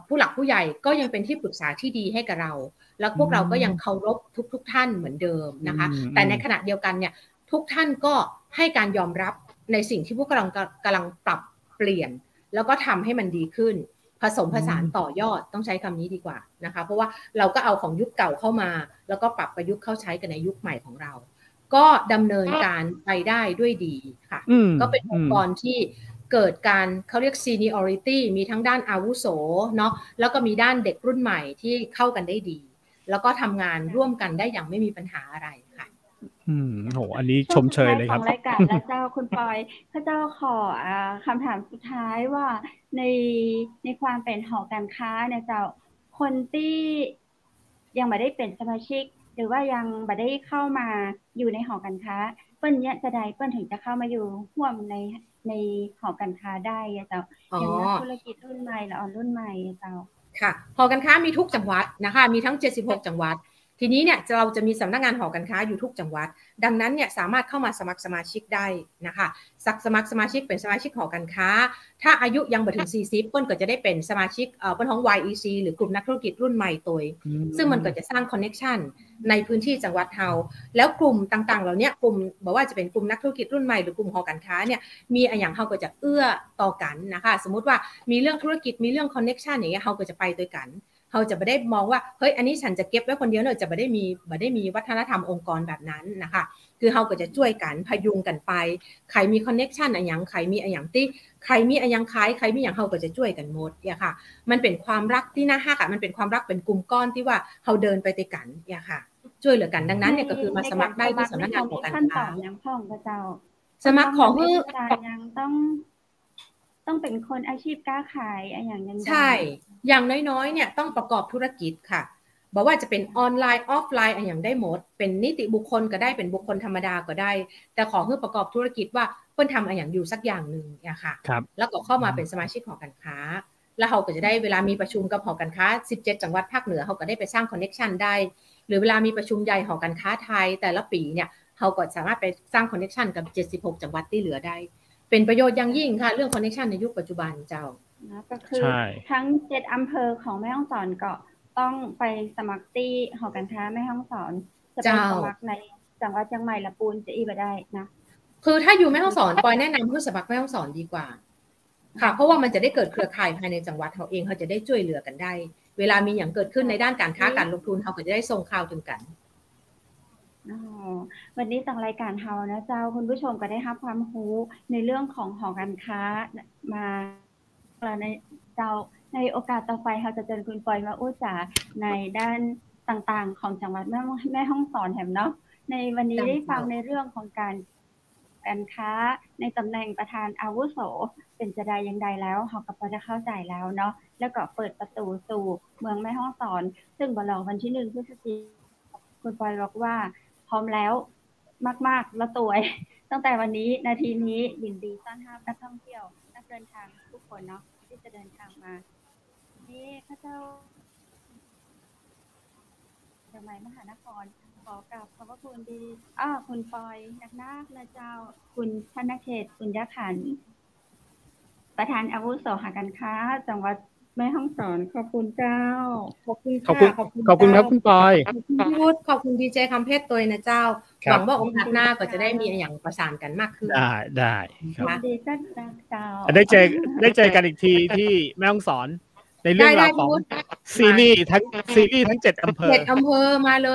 ผู้หลักผู้ใหญ่ก็ยังเป็นที่ปรึกษาที่ดีให้กับเราแล้วพวกเราก็ยังเคารพทุกท่านเหมือนเดิมนะคะแต่ในขณะเดียวกันเนี่ยทุกท่านก็ให้การยอมรับในสิ่งที่พวกเรากำลังปรับเปลี่ยนแล้วก็ทำให้มันดีขึ้นผสมผสานต่อยอดต้องใช้คำนี้ดีกว่านะคะเพราะว่าเราก็เอาของยุคเก่าเข้ามาแล้วก็ปรับประยุกต์เข้าใช้กันในยุคใหม่ของเราก็ดำเนินการไปได้ด้วยดีค่ะก็เป็นองค์กรที่เกิดการเขาเรียก seniority มีทั้งด้านอาวุโสเนาะแล้วก็มีด้านเด็กรุ่นใหม่ที่เข้ากันได้ดีแล้วก็ทำงานร่วมกันได้อย่างไม่มีปัญหาอะไรค่ะโหอันนี้ชมเชยเลยครับของรายการและเจ้าคุณปอยพระเจ้าขอคำถามสุดท้ายว่าในความเป็นหอการค้าเนี่ยเจ้าคนที่ยังไม่ได้เป็นสมาชิกหรือว่ายังไม่ได้เข้ามาอยู่ในหอการค้าเปิ้ลเนี่ยจะได้เปิ้ลถึงจะเข้ามาอยู่ร่วมในหอการค้าได้เจ้าอย่างนักธุรกิจรุ่นใหม่และรุ่นใหม่เจ้าค่ะหอการค้ามีทุกจังหวัดนะคะมีทั้ง76จังหวัดทีนี้เนี่ยเราจะมีสำนักงานหอการค้าอยู่ทุกจังหวัดดังนั้นเนี่ยสามารถเข้ามาสมัครสมาชิกได้นะคะสมัครสมาชิกเป็นสมาชิกหอการค้าถ้าอายุยังไม่ถึง40เปิ้ลก็จะได้เป็นสมาชิกเปิ้ลของ YEC หรือกลุ่มนักธุรกิจรุ่นใหม่ตัวซึ่งมันก็จะสร้างคอนเนคชั่นในพื้นที่จังหวัดเฮาแล้วกลุ่มต่างๆเหล่านี้กลุ่มบอกว่าจะเป็นกลุ่มนักธุรกิจรุ่นใหม่หรือกลุ่มหอการค้าเนี่ยมีอย่างเฮาก็จะเอื้อต่อกันนะคะสมมุติว่ามีเรื่องธุรกิจมีเรื่องคอนเนคชั่นอย่างเงี้ยเฮาก็จะไปด้วยกันเขาจะไม่ได้มองว่าเฮ้ยอันนี้ฉันจะเก็บไว้คนเดียวเนี่ยจะไม่ได้มีวัฒนธรรมองค์กรแบบนั้นนะคะคือเขาก็จะช่วยกันพยุงกันไปใครมีคอนเน็กชันอะไรอย่างใครมีอะไรอย่างที่ใครมีอะไรอย่างขายใครมีอย่างเขาก็จะช่วยกันหมดเนี่ยค่ะมันเป็นความรักที่น่าฮักอ่ะมันเป็นความรักเป็นกลุ่มก้อนที่ว่าเขาเดินไปด้วยกันเนี่ยค่ะช่วยเหลือกันดังนั้นเนี่ยก็คือมาสมัครได้ที่สำนักงานของการค้ายังพ่องพระเจ้าสมัครของยังต้องเป็นคนอาชีพค้าขายอย่างนั้นใช่อย่างน้อยๆเนี่ยต้องประกอบธุรกิจค่ะบอกว่าจะเป็นออนไลน์ออฟไลน์อย่างได้หมดเป็นนิติบุคคลก็ได้เป็นบุคคลธรรมดาก็ได้แต่ขอให้ประกอบธุรกิจว่าเพิ่นทำอย่างอยู่สักอย่างหนึ่งเนี่ยค่ะแล้วก็เข้ามาเป็นสมาชิกหอการค้าแล้วเขาก็จะได้เวลามีประชุมกับหอการค้า17จังหวัดภาคเหนือเขาก็ได้ไปสร้างคอนเนคชั่นได้หรือเวลามีประชุมใหญ่หอการค้าไทยแต่ละปีเนี่ยเขาก็สามารถไปสร้างคอนเนคชั่นกับ76จังหวัดที่เหลือได้เป็นประโยชน์อย่างยิ่งค่ะเรื่องคอนเนคชั่นในยุคปัจจุบันเจ้าก็คือทั้ง7อำเภอของแม่ฮ่องสอนก็ต้องไปสมัครที่หอการค้าแม่ฮ่องสอนจะไปสมัครในจังหวัดเชียงใหม่ละปูนจะอีกได้นะคือถ้าอยู่แม่ฮ่องสอนปอยแนะนำผู้สมัครแม่ฮ่องสอนดีกว่าค่ะเพราะว่ามันจะได้เกิดเครือข่ายภายในจังหวัดเขาเองเขาจะได้ช่วยเหลือกันได้เวลามีอย่างเกิดขึ้นในด้านการค้าการลงทุนเขาก็จะได้ส่งข่าวถึงกันวันนี้จากรายการเฮานะเจ้าคุณผู้ชมก็ได้รับความรู้ในเรื่องของหอการค้ามาในเจ้าในโอกาสต่อไปเราจะเชิญคุณปอยมาอู้จ๋าในด้านต่างๆของจังหวัดแม่ฮ่องสอนแถมเนาะในวันนี้ได้ฟังในเรื่องของการค้าในตำแหน่งประธานอาวุโสเป็นจะได้ยังใดแล้วเราก็พอจะเข้าใจแล้วเนาะแล้วก็เปิดประตูสู่เมืองแม่ฮ่องสอนซึ่งบ่รอวันที่1พฤศจิกายนคุณปอยบอกว่าพร้อมแล้วมากๆแล้วตัวตั้งแต่วันนี้นาทีนี้ยินดีต้อนรับนักท่องเที่ยวนักเดินทางทุกคนเนาะที่จะเดินทางมานี่ข้าเจ้าเชียงใหม่มหานครขอกราบขอบพระคุณดีคุณปอยนักและเจ้าคุณธนเขตคุณยะขันประธานอาวุโสหอการค้าจังหวัดแม่ฮ่องสอนขอบคุณเจ้าขอบคุณครับคุณปอยขอบคุณดีเจคำเพชรตัวนะเจ้าหวังว่าโอกาสหน้าก็จะได้มีอย่างประสานกันมากขึ้นได้ครับดีจ้าได้เจอกันอีกทีที่แม่ฮ่องสอน ในเรื่องราวของซีรีส์ทั้ง7 อำเภอ7 อำเภอมาเล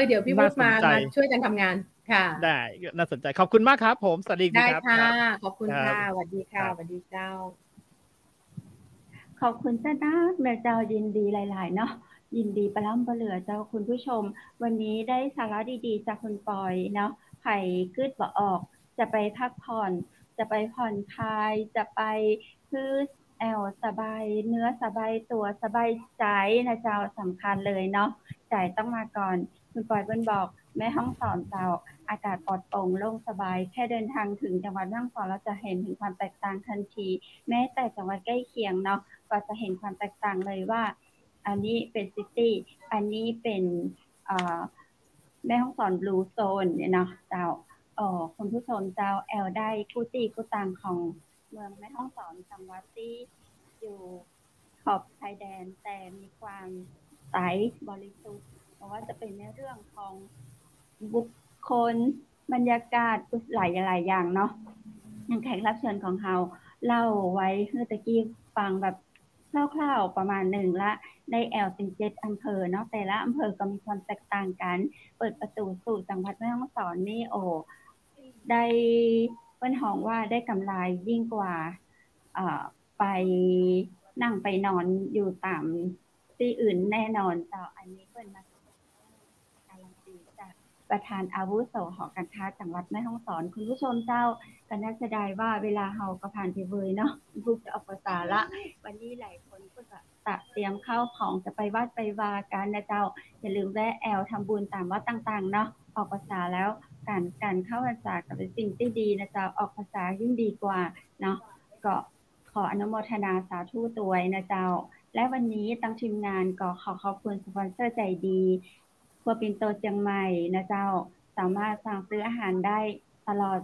ยเดี๋ยวพี่วุฒิมาช่วยกันทำงานค่ะได้น่าสนใจขอบคุณมากครับผมสวัสดีครับได้ค่ะขอบคุณค่ะสวัสดีค่ะสวัสดีเจ้าขอบคุณเจ้านะแม่เจ้ายินดีหลายๆเนาะยินดีประล้ำประเหลือเจ้าคุณผู้ชมวันนี้ได้สาระดีๆจากคุณปอยเนาะไผ่กึดบ่ออกจะไปพักผ่อนจะไปผ่อนคลายจะไปคือแอลสบายเนื้อสบายตัวสบายใจนะเจ้าสำคัญเลยเนาะใจต้องมาก่อนคุณปอยเปิ้ลบอกแม่ห้องสอนเจ้าอากาศปลอดโปร่งโล่งสบายแค่เดินทางถึงจังหวัดแม่ฮ่องสอนเราจะเห็นถึงความแตกต่างทันทีแม้แต่จังหวัดใกล้เคียงเนาะก็จะเห็นความแตกต่างเลยว่าอันนี้เป็นซิตี้อันนี้เป็นแม่ฮ่องสอนบลูโซนเนี่ยเนาะเจ้าคุณผู้ชมเจ้าแอลได้กู้ตีกู้ตังของเมืองแม่ฮ่องสอนจังหวัดที่อยู่ขอบชายแดนแต่มีความใสบริสุทธิ์เพราะว่าจะเป็นในเรื่องของบุคคลบรรยากาศหลายอย่างเนาะอย่างแขกรับเชิญของเราเล่าไว้เมื่อตะกี้ฟังแบบคร่าวๆประมาณ1ละได้แอลถึง7 อำเภอเนาะแต่ละอำเภอก็มีความแตกต่างกันเปิดประตูสู่จังหวัดแม่ฮ่องสอนนี่ได้เปิ้นฮ้องว่าได้กำไรยิ่งกว่าไปนั่งไปนอนอยู่ตามที่อื่นแน่นอนเจ้าอันนี้เปิ้นมาการันตีจากประธานอาวุโสหอการค้าจังหวัดแม่ฮ่องสอนคุณผู้ชมเจ้าก็น่าเสียดายว่าเวลาเฮาก็ผ่านไปเว้ยเนาะลูกจะออกภาษาละวันนี้หลายคนก็จะเตรียมข้าวของจะไปวัดไปวากันนะเจ้าอย่าลืมแวะแอลทำบุญตามวัดต่างๆเนาะออกภาษาแล้วการเข้าพรรษาก็เป็นสิ่งที่ดีนะเจ้าออกภาษายิ่งดีกว่าเนาะก็ขออนุโมทนาสาธุด้วยนะเจ้าและวันนี้ตั้งทีมงานก็ขอบคุณสปอนเซอร์ใจดีครัวปิ่นโตเชียงใหม่นะเจ้าสามารถสั่งซื้ออาหารได้ตลอด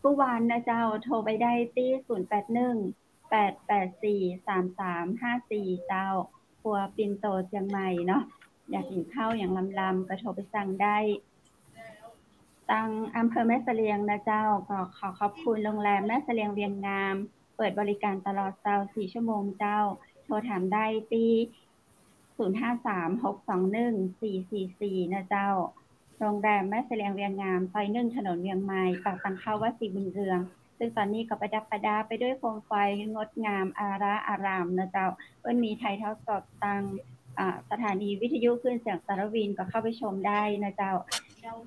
ทุกวันนะเจ้าโทรไปได้ที่0818843354เจ้าครัวปิ่นโตเชียงใหม่เนาะอยากกินข้าวอย่างลำก็โทรไปสั่งได้ตั้งอำเภอแม่เสลียงนะเจ้าก็ขอบคุณโรงแรมแม่เสลียงเวียงงามเปิดบริการตลอด24 ชั่วโมงเจ้าโทรถามได้ที่0536214444นะเจ้าโรงแรมแม่เสลียงเวียงงามซอย1ถนนเวียงใหม่ปากทางเข้าวัดศรีบุญเรืองซึ่งตอนนี้ก็ประดับประดาไปด้วยโคมไฟงดงามอารามนะเจ้าเปิ้นมีถ่ายทอดสดทางสถานีวิทยุคลื่นเสียงสารวินก็เข้าไปชมได้นะเจ้า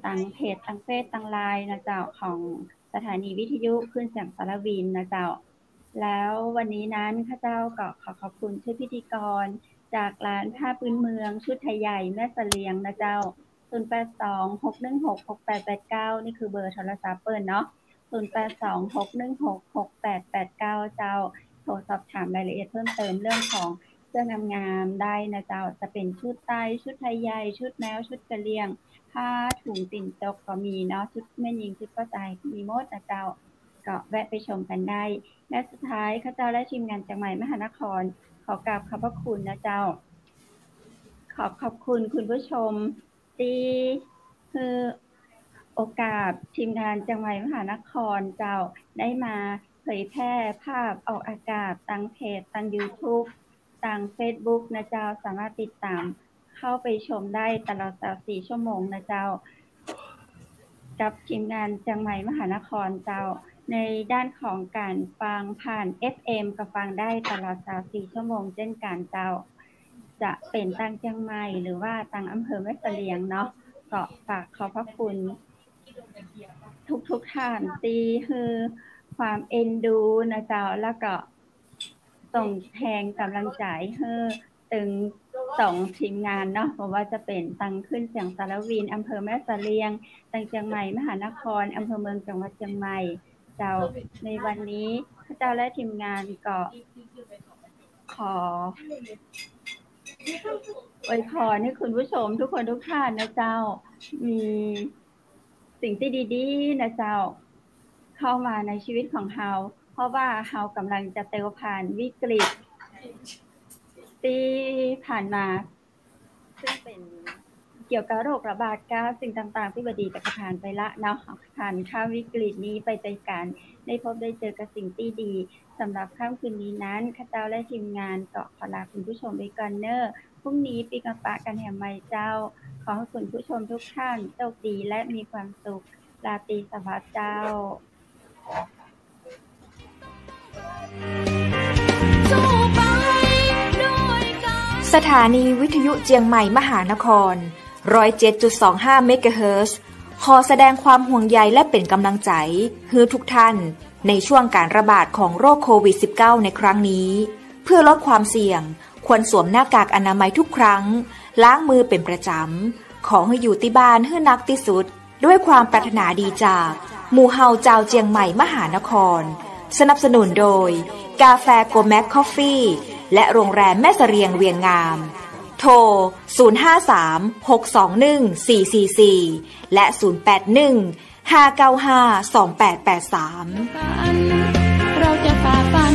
ทางเพจทางเฟซทางไลน์นะเจ้าของสถานีวิทยุคลื่นเสียงสารวินนะเจ้าแล้ววันนี้นั้นข้าเจ้าก็ขอบคุณชื่อพิธีกรจากร้านผ้าพื้นเมืองชุดไทยใหญ่แม่เสลียงนะเจ้า0826166889นี่คือเบอร์โทรศัพท์เปิ้นเนาะ0826166889เจ้าโทรสอบถามรายละเอียดเพิ่มเติมเรื่องของเสื้องามๆได้นะเจ้าจะเป็นชุดไทยชุดไทยใหญ่ชุดแมวชุดกะเหรี่ยงผ้าถุงติ่นจกก็มีเนาะชุดแม่หญิงชุดป้าใจมีหมดนะเจ้าก็แวะไปชมกันได้และสุดท้ายข้าเจ้าและทีมงานจังหวัดมหานครขอกราบขอบพระคุณนะเจ้าขอบคุณคุณผู้ชมที่คือโอกาสทีมงานจังหวัดมหานครเจ้าได้มาเผยแพร่ภาพออกอากาศทางเพจทาง YouTube ทาง Facebook นะเจ้าสามารถติดตามเข้าไปชมได้ตลอด24 ชั่วโมงนะเจ้ากับทีมงานจังหวัดมหานครเจ้าในด้านของการฟังผ่าน FM ก็ฟังได้ตลอด24 ชั่วโมงเช่นกันเจ้าจะเป็นทางเชียงใหม่หรือว่าทางอำเภอแม่เสลียงเนาะก็ฝากขอบพระคุณทุกท่านที่คือความเอ็นดูนะเจ้าแล้วก็ส่งแทงกำลังใจให้ถึง2ทีมงานเนาะเพราะว่าจะเป็นตังขึ้นเสียงสารวินอำเภอแม่เสลียงตังเชียงใหม่มหานครอำเภอเมืองจังหวัดเชียงใหม่เจ้าในวันนี้พระเจ้าและทีมงานก็ขออวยพรให้คุณผู้ชมทุกคนทุกท่านนะเจ้ามีสิ่งที่ดีๆนะเจ้าเข้ามาในชีวิตของเฮาเพราะว่าเฮากำลังจะเตวผ่านวิกฤตที่ผ่านมาซึ่งเป็น เกี่ยวกับโรคระบาดกาสิ่งต่างๆที่บดีกับผ่านไปละเนาะผ่านข้ามวิกฤตนี้ไปใจกันได้พบได้เจอกับสิ่งที่ดีสำหรับค่ำคืนนี้นั้นข้าเจ้าและทีมงานก็ขอลาคุณผู้ชมไปก่อนเนอะพรุ่งนี้ปีกับปะกันแห่งใหม่เจ้าขอให้คุณผู้ชมทุกท่านโชคดีและมีความสุขราตรีสวัสดิ์เจ้าสถานีวิทยุเจียงใหม่มหานคร 107.25 เมกะเฮิรตซ์ขอแสดงความห่วงใยและเป็นกำลังใจให้ทุกท่านในช่วงการระบาดของโรคโควิด -19 ในครั้งนี้เพื่อลดความเสี่ยงควรสวมหน้ากากอนามัยทุกครั้งล้างมือเป็นประจำขอให้อยู่ที่บ้านให้นักที่สุดด้วยความปรารถนาดีจากหมู่เฮาเจ้าเจียงใหม่มหานครสนับสนุนโดยกาแฟโกแม็กคอฟฟี่และโรงแรมแม่เสรียงเวียงงามโทร 053-621-444 และ 081-595-2883 เราจะฝ่าฟัน